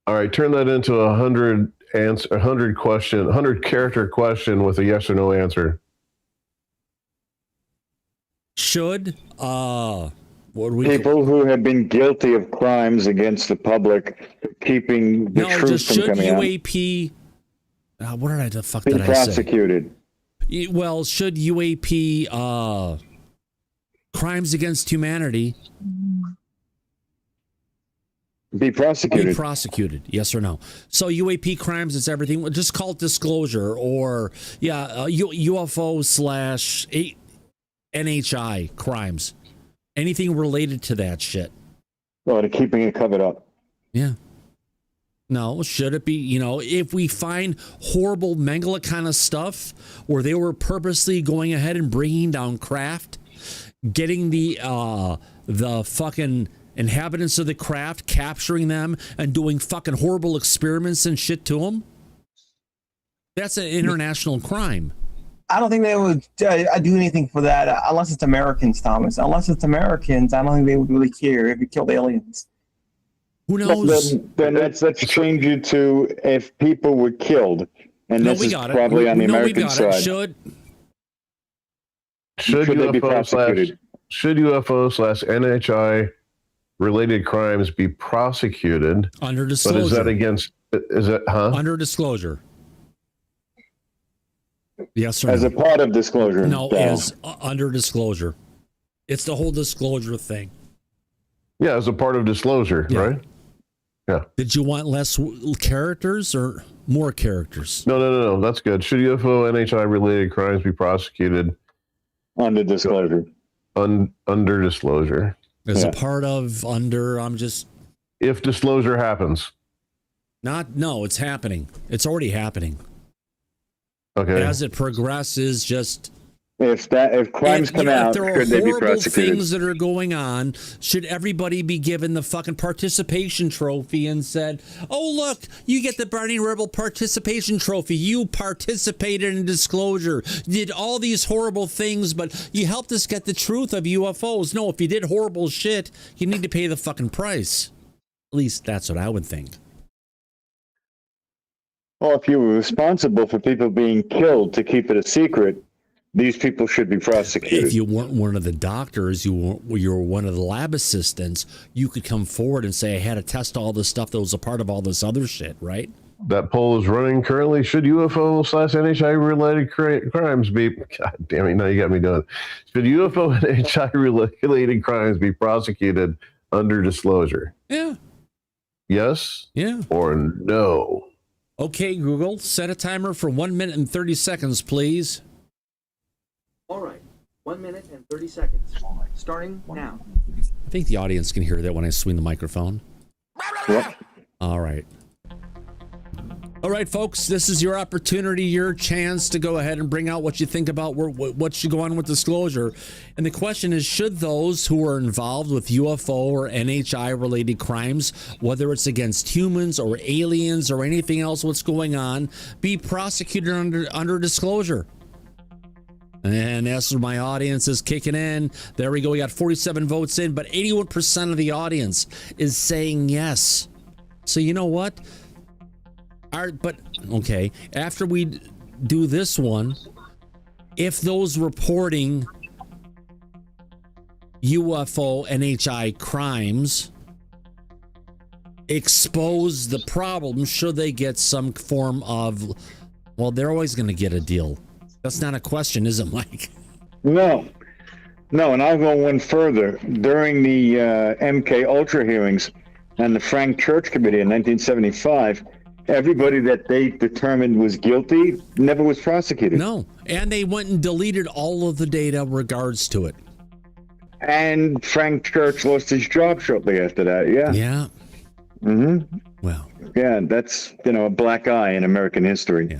All right, turn that into 100 answer, 100 character question with a yes or no answer. Should people who have been guilty of crimes against the public, keeping the truth from coming out. UAP? What did I the fuck be did prosecuted? I say? Well, should UAP crimes against humanity be prosecuted? Be prosecuted, yes or no? So UAP crimes, it's everything. Just call it disclosure, or UFO / NHI crimes. Anything related to that shit. Well, to keeping it covered up. Yeah. No, should it be, if we find horrible Mengele kind of stuff where they were purposely going ahead and bringing down craft, getting the fucking inhabitants of the craft, capturing them and doing fucking horrible experiments and shit to them, that's an international crime. I don't think they would do anything for that unless it's Americans, Thomas. Unless it's Americans, I don't think they would really care if you killed aliens. Who knows? Then let's change it to if people were killed, and this is probably on the American side. Should they be prosecuted? Should UFO / NHI related crimes be prosecuted under disclosure? But is that against? Is it under disclosure? Yes or no? As a part of disclosure? No, as under disclosure. It's the whole disclosure thing. Yeah, as a part of disclosure, right? Yeah. Did you want less characters or more characters? No. That's good. Should UFO NHI related crimes be prosecuted under disclosure? Under disclosure. As a part of if disclosure happens. No, it's happening. It's already happening. Okay. As it progresses, just if crimes come out, should they be prosecuted? Things that are going on, should everybody be given the fucking participation trophy and said, "Oh look, you get the Burning Rebel participation trophy. You participated in disclosure, did all these horrible things, but you helped us get the truth of UFOs." No, if you did horrible shit, you need to pay the fucking price. At least that's what I would think. Well, if you were responsible for people being killed to keep it a secret, these people should be prosecuted. If you weren't one of the doctors, you were one of the lab assistants, you could come forward and say, I had to test all this stuff that was a part of all this other shit, right? That poll is running currently. Should UFO / NHI related crimes be... God damn it, now you got me doing it. Should UFO and NHI related crimes be prosecuted under disclosure? Yeah. Yes? Yeah. Or no? Okay, Google, set a timer for 1 minute and 30 seconds, please. All right, 1 minute and 30 seconds. Starting now. I think the audience can hear that when I swing the microphone. Yep. All right. All right, folks, this is your opportunity, your chance to go ahead and bring out what you think about what should go on with disclosure. And the question is, should those who are involved with UFO or NHI-related crimes, whether it's against humans or aliens or anything else what's going on, be prosecuted under disclosure? And as my audience is kicking in, there we go. We got 47 votes in, but 81% of the audience is saying yes. So you know what? But okay, after we do this one, if those reporting UFO NHI crimes expose the problem, should they get some form of, well, they're always going to get a deal. That's not a question, is it, Mike? No, and I'll go one further. During the MK Ultra hearings and the Frank Church Committee in 1975, everybody that they determined was guilty never was prosecuted. No, and they went and deleted all of the data regards to it. And Frank Church lost his job shortly after that, yeah. Yeah. Mm-hmm. Well. Yeah, that's, a black eye in American history. Yeah.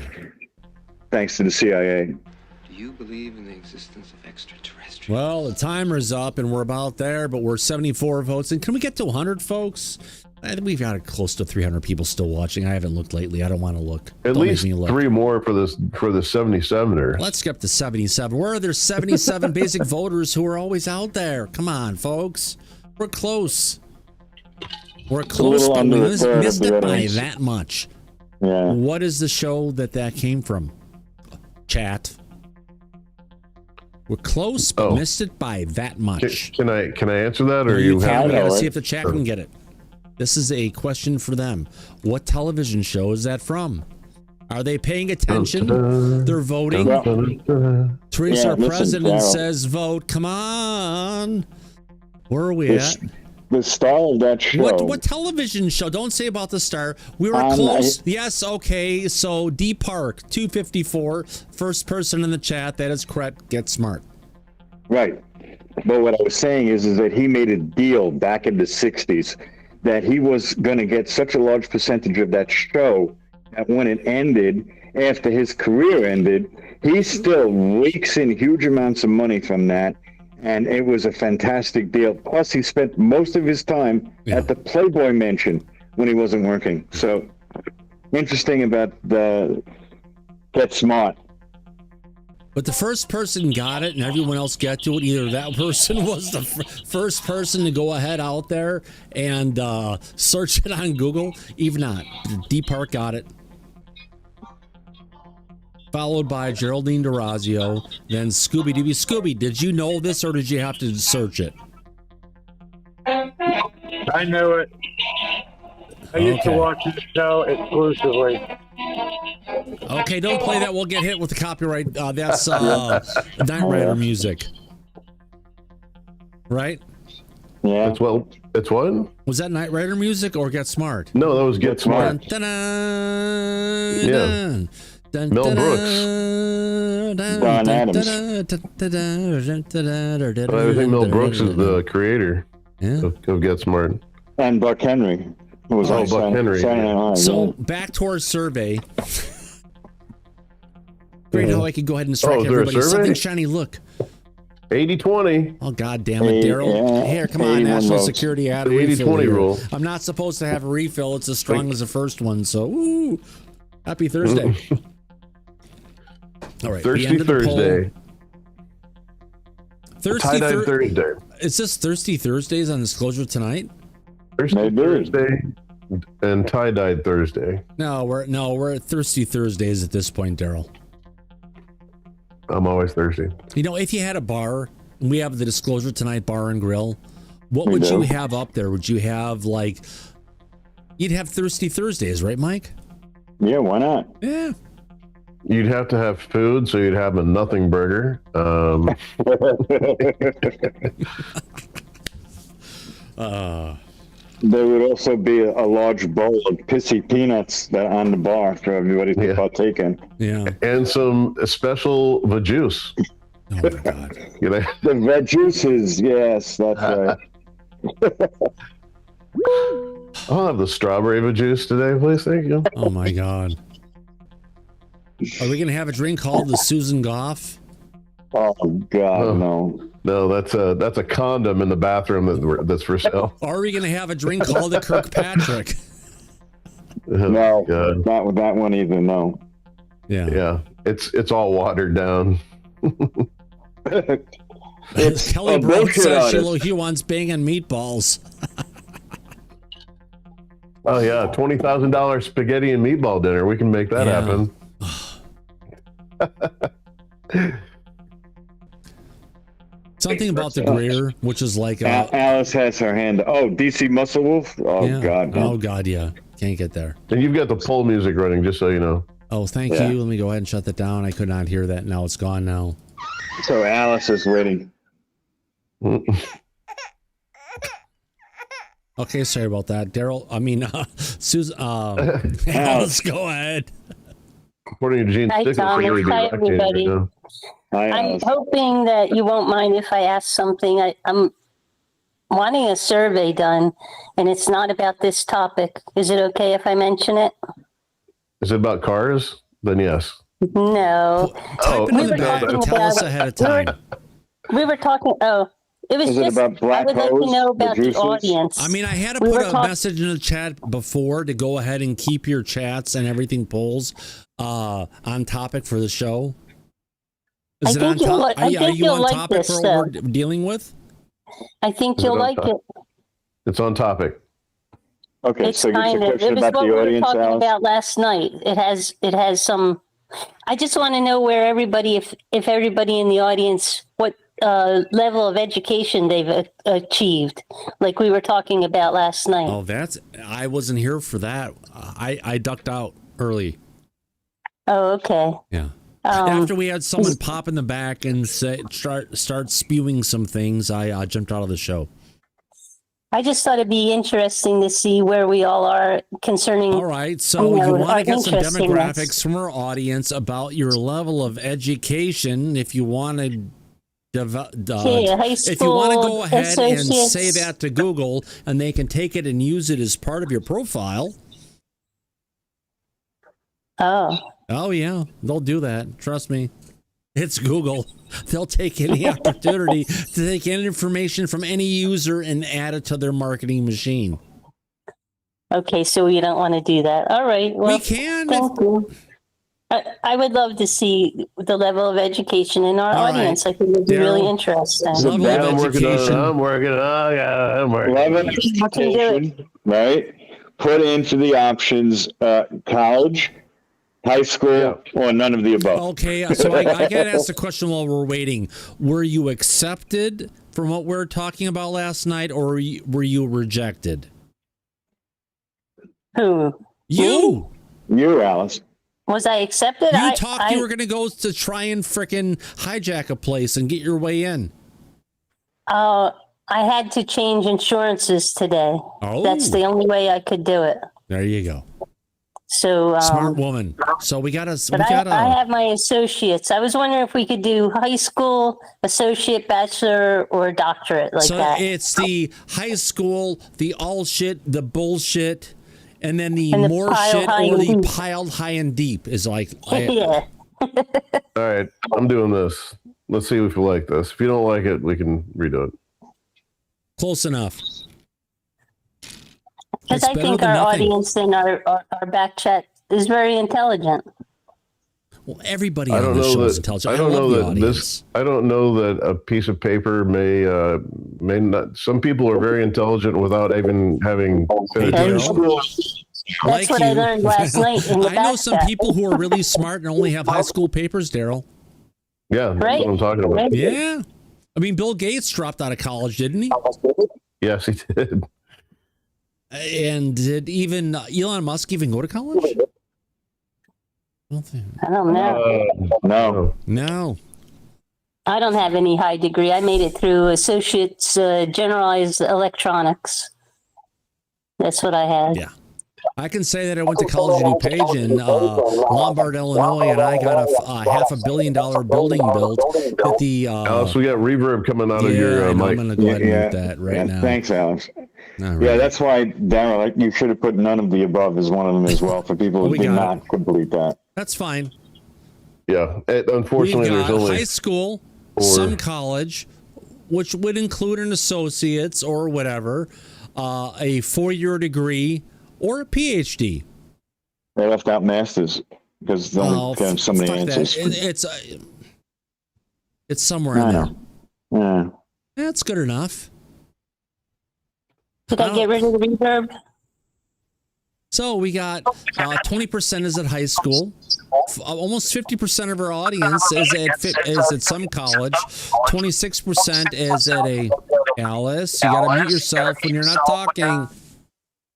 Thanks to the CIA. Do you believe in the existence of extraterrestrials? Well, the timer's up and we're about there, but we're 74 votes. And can we get to 100, folks? I think we've got close to 300 people still watching. I haven't looked lately. I don't want to look. At least 3 more for the 77er. Let's get to 77. Where are there 77 basic voters who are always out there? Come on, folks. We're close. We're close, but we missed it by that much. Yeah. What is the show that came from? Chat. We're close, but missed it by that much. Can I answer that, or you have? can. We gotta it. see if the chat can get it. This is a question for them. What television show is that from? Are they paying attention? They're voting. Teresa, our listen, president, Daryl. says vote. Come on. Where are we at? The star of that show. What television show? Don't say about the star. We were Um, close. Yes, okay. So D Park, 254, first person in the chat. That is correct. Get smart. Right. But what I was saying is that he made a deal back in the 60s that he was going to get such a large percentage of that show that when it ended, after his career ended, he still rakes in huge amounts of money from that. And it was a fantastic deal. Plus, he spent most of his time at the Playboy Mansion when he wasn't working. So, interesting about the Get Smart. But the first person got it and everyone else got to it. Either that person was the first person to go ahead out there and search it on Google. Even not. D Park got it. Followed by Geraldine D'Orazio, then Scooby Dooby. Scooby, did you know this or did you have to search it? I knew it. I used to watch this show exclusively. Okay, don't play that. We'll get hit with the copyright. That's Night Rider music. Right? Yeah. It's what? Was that Night Rider music or Get Smart? No, that was Get Smart. Dun, dun, dun, Yeah. dun. Dun, Mel dun, Brooks. dun, Brian dun, Adams. dun, dun, dun, dun, dun, dun, dun, I think Mel dun, Brooks dun, is dun. the creator of Get Smart. And Buck Henry. Who was on Buck Henry. Saturday Night Live, So yeah. back to our survey. Great, how I could go ahead and strike is there a everybody. survey? Something shiny. Look. 80-20. Oh God damn it, Daryl! Yeah, Here, come on, 81 National votes. Security ad The refill 80-20 here. rule. I'm not supposed to have a refill. It's as strong as the first one. So, ooh, happy Thursday. All right, the Thirsty end of the Thursday. poll. Thirsty Tie-dye Thursday. Is this Thirsty Thursdays on Disclosure tonight? Thirsty Maybe. Thursday and tie-dyed Thursday. No, we're at Thirsty Thursdays at this point, Daryl. I'm always thirsty. You know, if you had a bar, we have the Disclosure Tonight Bar and Grill. What We would do. you have up there? Would you have you'd have Thirsty Thursdays, right, Mike? Yeah, why not? Yeah. You'd have to have food, so you'd have a nothing burger. There would also be a large bowl of pissy peanuts on the bar for everybody to partake in. Yeah. And some special juice. Oh my God. You know, The red juices, yes, that's right. I'll have the strawberry juice today, please. Thank you. Oh my God. Are we gonna have a drink called the Susan Goff? Oh God, Oh. no. No, that's a condom in the bathroom that's for sale. Or are we gonna have a drink called the Kirkpatrick? No, God. not with that one either, no. Yeah. Yeah, it's all watered down. It's Kelly a Brown bullshit says artist. he wants banging meatballs. Oh yeah, $20,000 spaghetti and meatball dinner. We can make that Yeah. happen. Something about the Greer, which is like Alice has her hand. Oh, DC Muscle Wolf? Oh, yeah. God. No. Oh God, yeah. Can't get there. And you've got the poll music running, just so you know. Oh, thank Yeah. you. Let me go ahead and shut that down. I could not hear that. Now it's gone now. So Alice is waiting. Okay, sorry about that. Daryl, Susan, Alice, go ahead. According to Gene Hi, Stickles, Thomas. we're gonna be Hi, lactating right everybody. now. Hi, I'm Alice. hoping that you won't mind if I ask something. I'm wanting a survey done, and it's not about this topic. Is it okay if I mention it? Is it about cars? Then yes. No. Oh, Type it in We the were back talking and tell us about- ahead of time. We were talking. Oh, it was Is it just. about I black would like hose, to know the about the juices? audience. I mean, I had to We put were a talk- message in the chat before to go ahead and keep your chats and everything polls on topic for the show. Is I it on think you'll top? like- I Are think you you'll on like topic this, for what we're dealing with? I think Is it you'll on like top? it. It's on topic. Okay, It's so it's a kind of, question it was about what the we were audience, talking Alice? about last night. It has some, I just want to know where everybody, if everybody in the audience, what level of education they've achieved, like we were talking about last night. Oh, I wasn't here for that. I ducked out early. Oh, okay. Yeah. After we had someone pop in the back and start spewing some things, I jumped out of the show. I just thought it'd be interesting to see where we all are concerning. All right, so you want to get some interest in demographics this. from our audience about your level of education. If you want to, if you want to go ahead and say that to Google, and they can take it and use it as part of your profile. Oh yeah, they'll do that. Trust me. It's Google. They'll take any opportunity to take any information from any user and add it to their marketing machine. Okay, so we don't want to do that. All right. Well, we can. Thank you. I would love to see the level of education in our audience. Right. I think it would be really interesting. Level of education. I'm working. Level of education, right? Put into the options college, high school, or none of the above. Okay, so I got to ask the question while we're waiting. Were you accepted from what we were talking about last night, or were you rejected? Who? You. You, Alice. Was I accepted? You were going to go to try and frickin' hijack a place and get your way in. I had to change insurances today. Oh. That's the only way I could do it. There you go. So smart woman. So we gotta. I have my associates. I was wondering if we could do high school, associate, bachelor, or doctorate like that. So it's the high school, the all shit, the bullshit, and then the more shit or the piled high and deep is like. Yeah. All right, I'm doing this. Let's see if you like this. If you don't like it, we can redo it. Close enough. Because I think our audience and our back chat is very intelligent. Well, everybody on this show is intelligent. I don't know that a piece of paper may not. Some people are very intelligent without even having. That's what I learned last night. In the I know some people who are really smart and only have high school papers, Daryl. Yeah, that's what I'm talking about. Yeah, I mean, Bill Gates dropped out of college, didn't he? Yes, he did. And did even Elon Musk even go to college? I don't know. No. I don't have any high degree. I made it through Associates Generalized Electronics. That's what I had. Yeah. I can say that I went to college at DuPage in Lombard, Illinois, and I got a $500 million building built at the. Alice, we got reverb coming out of your mic. I'm going to go ahead and mute that right now. Thanks, Alex. Right. Yeah, that's why, Daryl, you should have put none of the above as one of them as well for people who did not complete that. That's fine. Yeah, unfortunately, there's only high school, some college, which would include an associate's or whatever, a 4-year degree, or a PhD. They left out masters because they only have so many answers. It's somewhere in there. Yeah. That's good enough. Did I get rid of the reverb? So we got 20% is at high school. Almost 50% of our audience is at some college. 26% is at a Alice. You got to mute yourself when you're not talking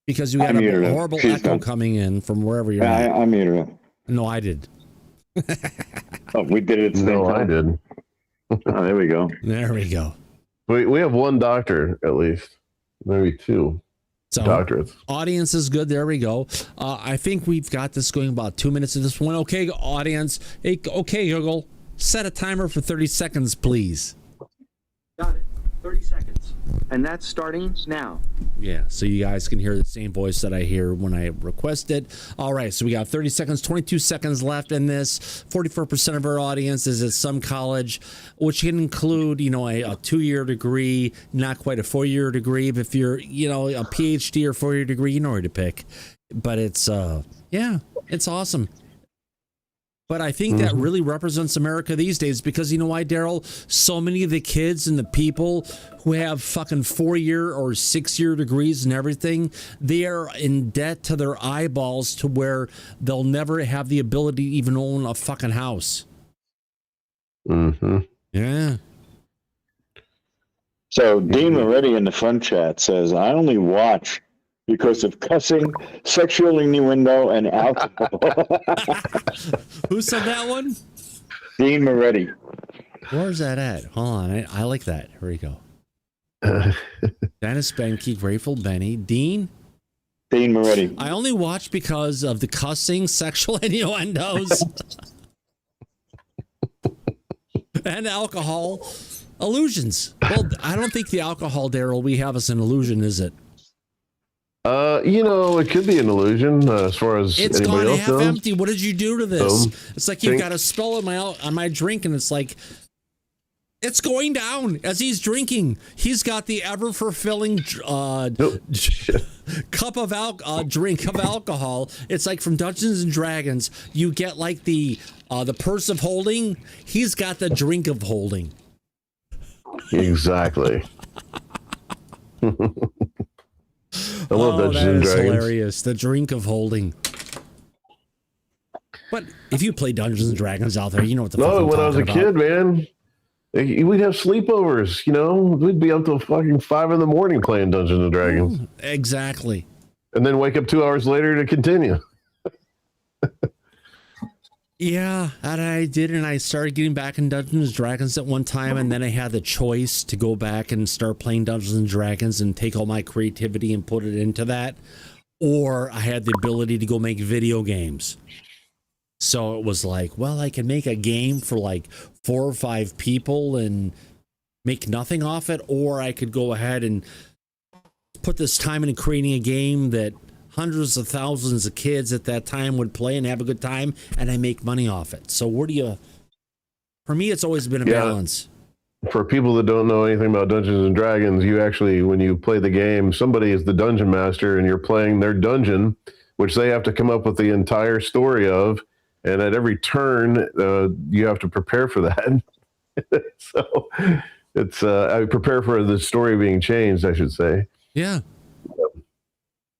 because you got a horrible echo coming in from wherever you're at. I muted her. No, I did. We did it at the same time. I did. Oh, there we go. There we go. We have one doctor at least, maybe two. So doctorates. Audience is good. There we go. I think we've got this going about 2 minutes at this point. Okay, audience. Hey, okay, Google. Set a timer for 30 seconds, please. Got it. 30 seconds. And that's starting now. Yeah, so you guys can hear the same voice that I hear when I request it. All right, so we got 30 seconds, 22 seconds left in this. 44% of our audience is at some college, which can include, a 2-year degree, not quite a 4-year degree. But if you're, a PhD or 4-year degree, you know where to pick. But it's, it's awesome. But I think that really represents America these days because you know why, Daryl? So many of the kids and the people who have fucking 4-year or 6-year degrees and everything, they are in debt to their eyeballs to where they'll never have the ability to even own a fucking house. Mm-hmm. Yeah. So Dean already in the front chat says, I only watch because of cussing, sexual innuendo, and alcohol. Who said that one? Dean Moretti. Where's that at? Hold on. I like that. Here we go. Dennis Benke, Grateful Benny. Dean Moretti. I only watch because of the cussing, sexual innuendos, and alcohol illusions. Well, I don't think the alcohol, Daryl, we have as an illusion, is it? It could be an illusion as far as it's anybody gone else half knows. empty. What did you do to this? It's like you've got a spell on my drink, and it's like it's going down as he's drinking. He's got the ever fulfilling cup of drink of alcohol. It's like from Dungeons and Dragons. You get like the purse of holding. He's got the drink of holding. Exactly. I love Dungeons and Dragons. Hilarious. The drink of holding. But if you play Dungeons and Dragons out there, you know what the fuck I'm when I was a kid, man, we'd have sleepovers. We'd be up till fucking 5 a.m. playing Dungeons and Dragons. Exactly. And then wake up 2 hours later to continue. Yeah, and I did, and I started getting back in Dungeons and Dragons at one time, and then I had the choice to go back and start playing Dungeons and Dragons and take all my creativity and put it into that, or I had the ability to go make video games. So it was like, well, I can make a game for like 4 or 5 people and make nothing off it, or I could go ahead and put this time into creating a game that hundreds of thousands of kids at that time would play and have a good time, and I make money off it. So for me, it's always been a balance. For people that don't know anything about Dungeons and Dragons, you actually, when you play the game, somebody is the dungeon master and you're playing their dungeon, which they have to come up with the entire story of. And at every turn, you have to prepare for that. So it's, I prepare for the story being changed, I should say. Yeah.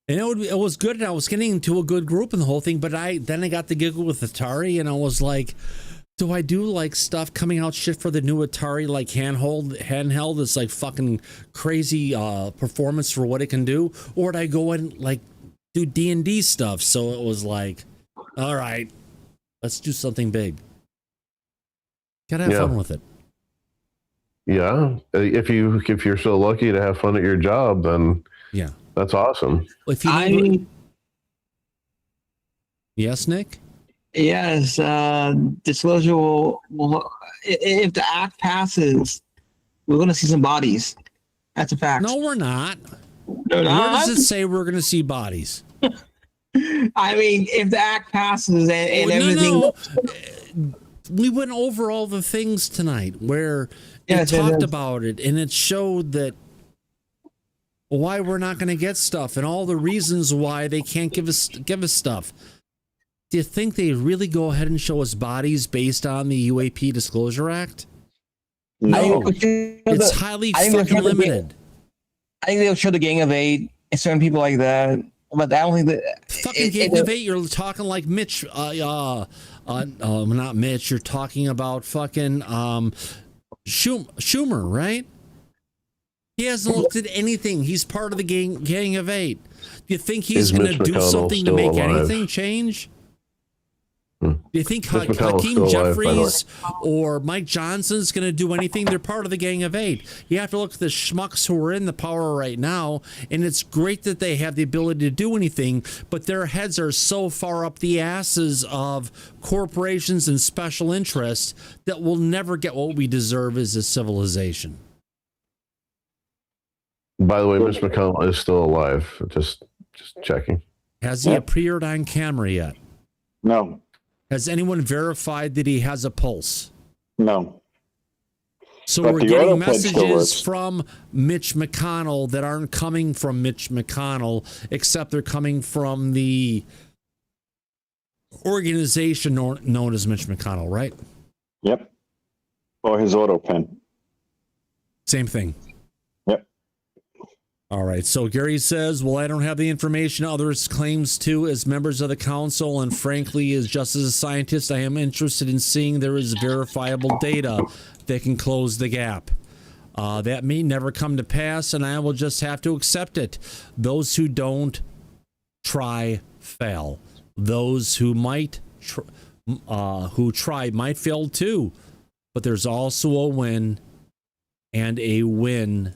And it was good, and I was getting into a good group and the whole thing, but then I got the giggle with Atari, and I was like, do I do like stuff coming out shit for the new Atari, like handheld? It's like fucking crazy performance for what it can do, or did I go and like do D&D stuff? So it was like, all right, let's do something big. Gotta have fun with it. Yeah, if you're so lucky to have fun at your job, then yeah. That's awesome. If yes, Nick? Yes. Disclosure will, if the act passes, we're going to see some bodies. That's a fact. No, we're not. No, Where does it say we're going to see bodies? I mean, if the act passes and everything. No. We went over all the things tonight where it talked about it, and it showed that why we're not going to get stuff and all the reasons why they can't give us stuff. Do you think they really go ahead and show us bodies based on the UAP Disclosure Act? No, it's highly fucking limited. I think they'll show the Gang of 8 and certain people like that, but I don't think that fucking Gang of 8. You're talking like Mitch, not Mitch. You're talking about fucking Schumer, right? He hasn't looked at anything. He's part of the gang of 8. Do you think he's going to do something to make anything change? Do you think Hakeem Jeffries or Mike Johnson's going to do anything? They're part of the gang of 8. You have to look at the schmucks who are in the power right now, and it's great that they have the ability to do anything, but their heads are so far up the asses of corporations and special interests that we'll never get what we deserve as a civilization. By the way, Mitch McConnell is still alive. Just checking. Has he appeared on camera yet? No. Has anyone verified that he has a pulse? No. So we're getting messages from Mitch McConnell that aren't coming from Mitch McConnell, except they're coming from the organization known as Mitch McConnell, right? Yep. Or his auto pen. Same thing. Yep. All right. So Gary says, well, I don't have the information others claims to as members of the council. And frankly, as just as a scientist, I am interested in seeing there is verifiable data that can close the gap. That may never come to pass, and I will just have to accept it. Those who don't try fail. Those who who try might fail too. But there's also a win, and a win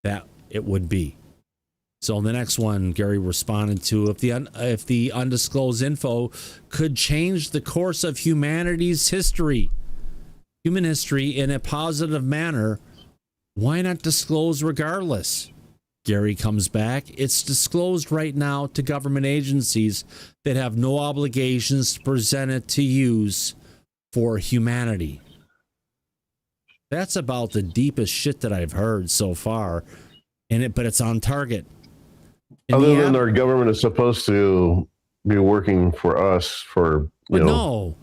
that it would be. So the next one, Gary responded to, if the undisclosed info could change the course of human history in a positive manner, why not disclose regardless? Gary comes back. It's disclosed right now to government agencies that have no obligations to present it to use for humanity. That's about the deepest shit that I've heard so far, but it's on target. Other than our government is supposed to be working for us for, you know. No,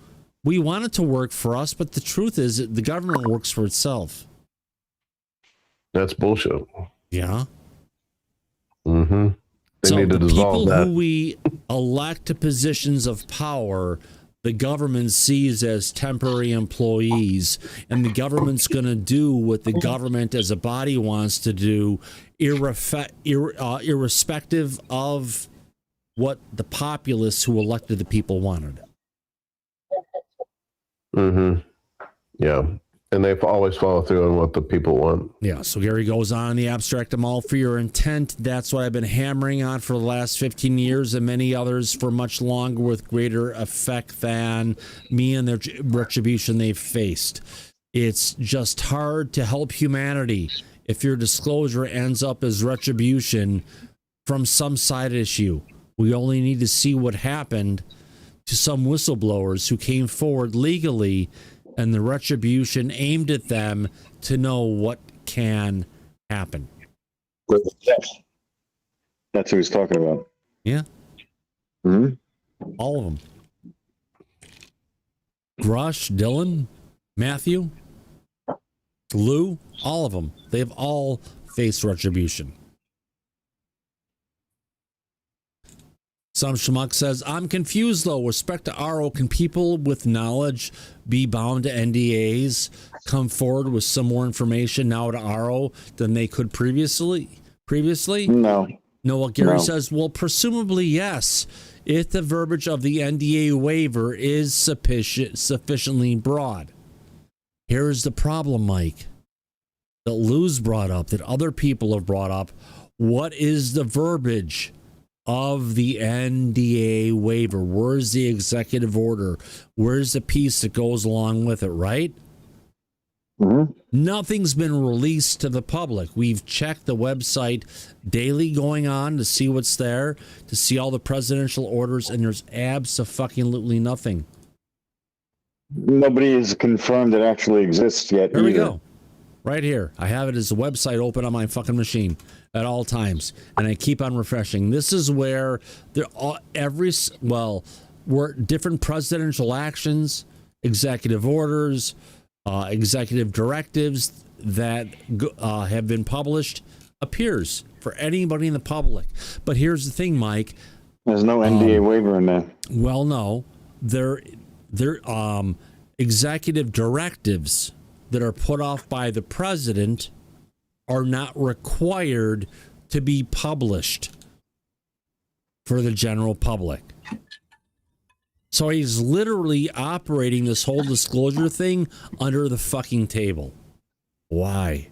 we want it to work for us, but the truth is that the government works for itself. That's bullshit. Yeah. Mm-hmm. They need to dissolve that. People who we elect to positions of power, the government sees as temporary employees, and the government's going to do what the government as a body wants to do, irrespective of what the populace who elected the people wanted. Mm-hmm. Yeah. And they always follow through on what the people want. Yeah, so Gary goes on, the abstract I'm all for your intent. That's what I've been hammering on for the last 15 years and many others for much longer with greater effect than me and the retribution they've faced. It's just hard to help humanity if your disclosure ends up as retribution from some side issue. We only need to see what happened to some whistleblowers who came forward legally and the retribution aimed at them to know what can happen. That's who he's talking about. Yeah. Mm-hmm. All of them. Grush, Dylan, Matthew, Lou, all of them. They've all faced retribution. Some schmuck says, I'm confused though. With respect to RO, can people with knowledge be bound to NDAs come forward with some more information now to RO than they could previously? No. No, what Gary says, well, presumably yes, if the verbiage of the NDA waiver is sufficiently broad. Here's the problem, Mike, that Lou's brought up, that other people have brought up. What is the verbiage of the NDA waiver? Where's the executive order? Where's the piece that goes along with it, right? Mm-hmm. Nothing's been released to the public. We've checked the website daily going on to see what's there, to see all the presidential orders, and there's absolutely nothing. Nobody has confirmed it actually exists yet. There we go. Right here. I have it as a website open on my fucking machine at all times, and I keep on refreshing. This is where where different presidential actions, executive orders, executive directives that have been published appears for anybody in the public. But here's the thing, Mike. There's no NDA waiver in there. Well, no. They're executive directives that are put off by the president are not required to be published for the general public. So he's literally operating this whole disclosure thing under the fucking table. Why?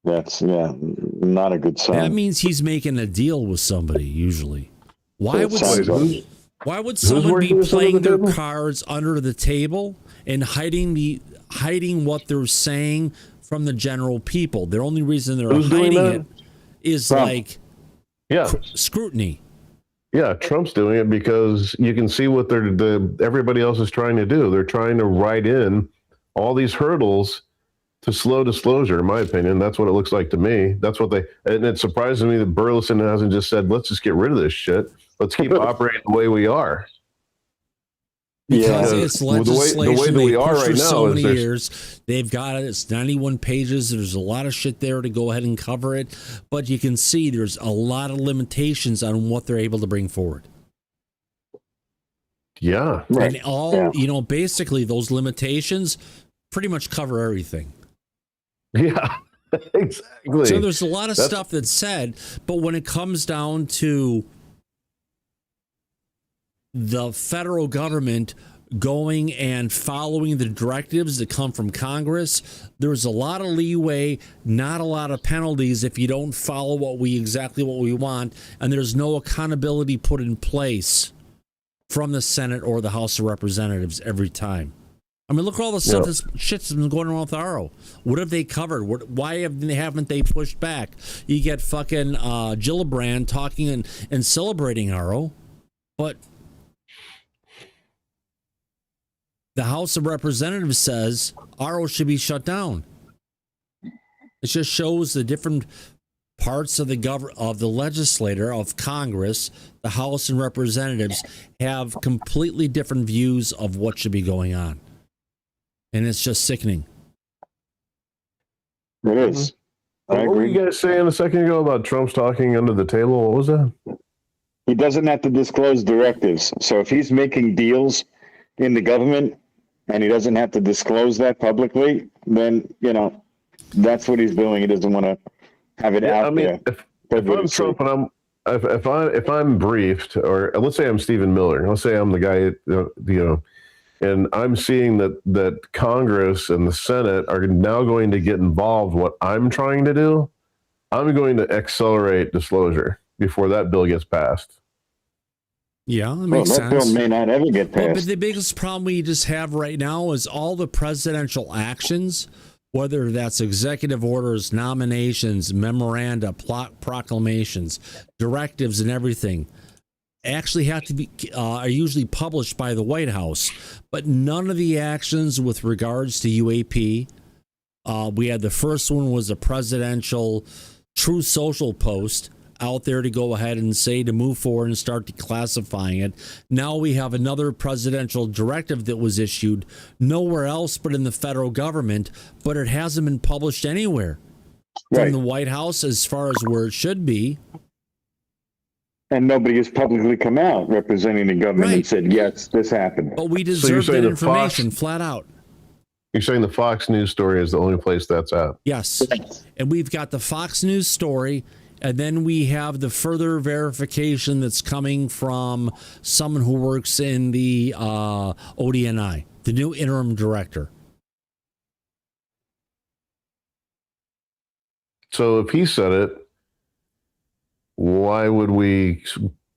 That's, not a good sign. That means he's making a deal with somebody, usually. Why would someone be playing their cards under the table and hiding what they're saying from the general people? The only reason they're hiding it is Trump. Scrutiny. Yeah, Trump's doing it because you can see what everybody else is trying to do. They're trying to write in all these hurdles to slow disclosure, in my opinion. That's what it looks like to me. That's what and it surprises me that Burleson hasn't just said, let's just get rid of this shit. Let's keep operating the way we are. Because it's legislation. The way that we are right now so is many years. They've got it. It's 91 pages. There's a lot of shit there to go ahead and cover it. But you can see there's a lot of limitations on what they're able to bring forward. Yeah. Right. And all, basically those limitations pretty much cover everything. Yeah, exactly. So there's a lot of stuff that's said, but when it comes down to the federal government going and following the directives that come from Congress, there's a lot of leeway, not a lot of penalties if you don't follow exactly what we want, and there's no accountability put in place from the Senate or the House of Representatives every time. I mean, look at all the stuff that's been going on with Arrow. What have they covered? Why haven't they pushed back? You get fucking Gillibrand talking and celebrating Arrow, but the House of Representatives says Arrow should be shut down. It just shows the different parts of the legislature, of Congress, the House and Representatives have completely different views of what should be going on. And it's just sickening. It is. What were you guys saying a second ago about Trump's talking under the table? What was that? He doesn't have to disclose directives. So if he's making deals in the government and he doesn't have to disclose that publicly, then, that's what he's doing. He doesn't want to have it out there. If I'm Trump and if I'm briefed, or let's say I'm Stephen Miller, let's say I'm the guy, and I'm seeing that Congress and the Senate are now going to get involved what I'm trying to do, I'm going to accelerate disclosure before that bill gets passed. Yeah, that makes sense. That bill may not ever get passed. But the biggest problem we just have right now is all the presidential actions, whether that's executive orders, nominations, memoranda, proclamations, directives, and everything, actually have to be are usually published by the White House. But none of the actions with regards to UAP, we had the first one was a presidential Truth Social post out there to go ahead and say to move forward and start declassifying it. Now we have another presidential directive that was issued nowhere else but in the federal government, but it hasn't been published anywhere from the White House as far as where it should be. And nobody has publicly come out representing the government and said, yes, this happened. But we deserve that information flat out. You're saying the Fox News story is the only place that's at? Yes. And we've got the Fox News story, and then we have the further verification that's coming from someone who works in the OVNI, the new interim director. So if he said it, why would we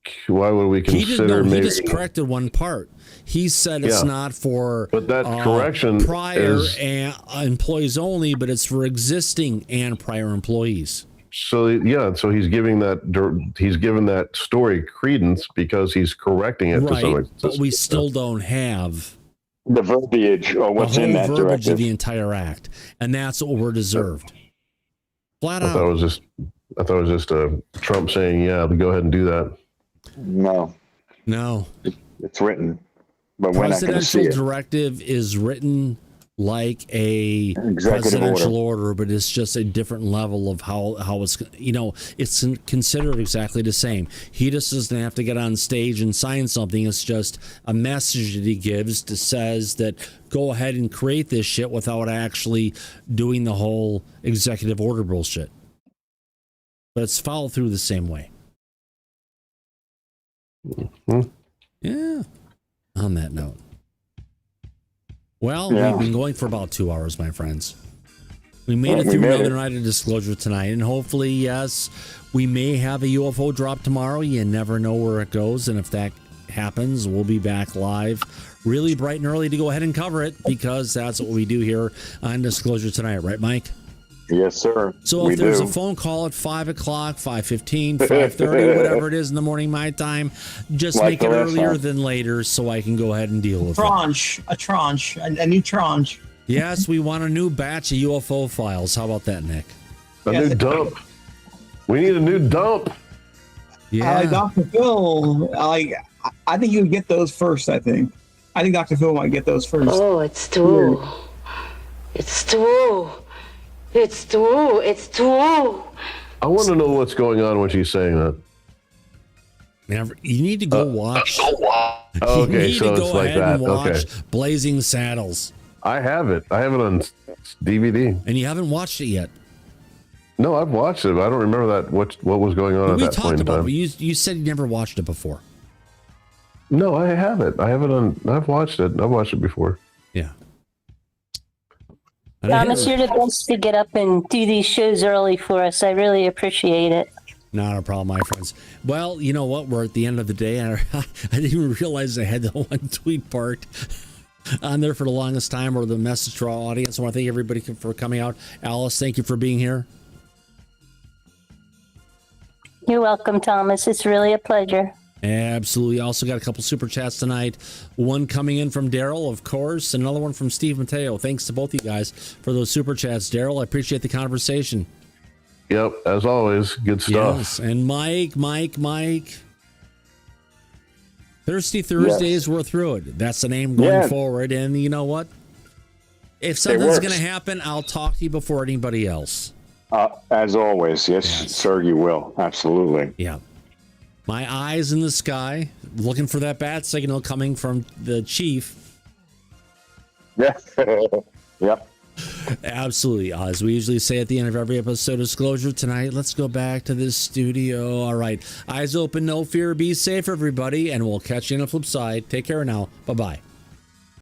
consider he just corrected one part. He said it's not for but that correction prior employees only, but it's for existing and prior employees. So he's giving that story credence because he's correcting it to some extent. But we still don't have the verbiage or what's in that directive of the entire act, and that's what we're deserved. Flat out. I thought it was just Trump saying, "Yeah, go ahead and do that." No, it's written, but we're not going to see it. Presidential directive is written like a presidential order, but it's just a different level of how it's, it's considered exactly the same. He just doesn't have to get on stage and sign something. It's just a message that he gives that says that go ahead and create this shit without actually doing the whole executive order bullshit. But it's followed through the same way. Mm-hmm. Yeah. On that note. Well, we've been going for about 2 hours, my friends. We made it through another night of disclosure tonight, and hopefully, yes, we may have a UFO drop tomorrow. You never know where it goes, and if that happens, we'll be back live really bright and early to go ahead and cover it, because that's what we do here on Disclosure tonight, right, Mike? Yes, sir. So if there's a phone call at 5 o'clock, 5:15, 5:30, whatever it is in the morning, my time, just make it earlier than later so I can go ahead and deal with it. A new tranche. Yes, we want a new batch of UFO files. How about that, Nick? A new dump. We need a new dump. Yeah. Dr. Phil, I think you would get those first, I think. I think Dr. Phil might get those first. Oh, it's true. It's true. It's true. It's true. I want to know what's going on when she's saying that. You need to go watch. Okay, so it's like that. Okay. Blazing Saddles. I have it. I have it on DVD. And you haven't watched it yet. No, I've watched it. But I don't remember that what was going on at that point in time. You said you never watched it before. No, I have it. I have it on. I've watched it. I've watched it before. Yeah. Thomas, you're the best to get up and do these shows early for us. I really appreciate it. Not a problem, my friends. Well, you know what? We're at the end of the day. I didn't even realize I had the one tweet part on there for the longest time, or the message to our audience. I want to thank everybody for coming out. Alice, thank you for being here. You're welcome, Thomas. It's really a pleasure. Absolutely. Also got a couple super chats tonight. One coming in from Daryl, of course, and another one from Steve Mateo. Thanks to both you guys for those super chats. Daryl, I appreciate the conversation. Yep, as always, good stuff. Yes, and Mike. Thirsty Thursdays, we're through it. That's the name going forward. And you know what? If something's going to happen, I'll talk to you before anybody else. As always, yes, sir, you will. Absolutely. Yeah. My eyes in the sky, looking for that bat signal coming from the chief. Yeah. Yep. Absolutely. As we usually say at the end of every episode of Disclosure, tonight, let's go back to the studio. All right. Eyes open, no fear. Be safe, everybody. And we'll catch you on the flip side. Take care now. Bye-bye.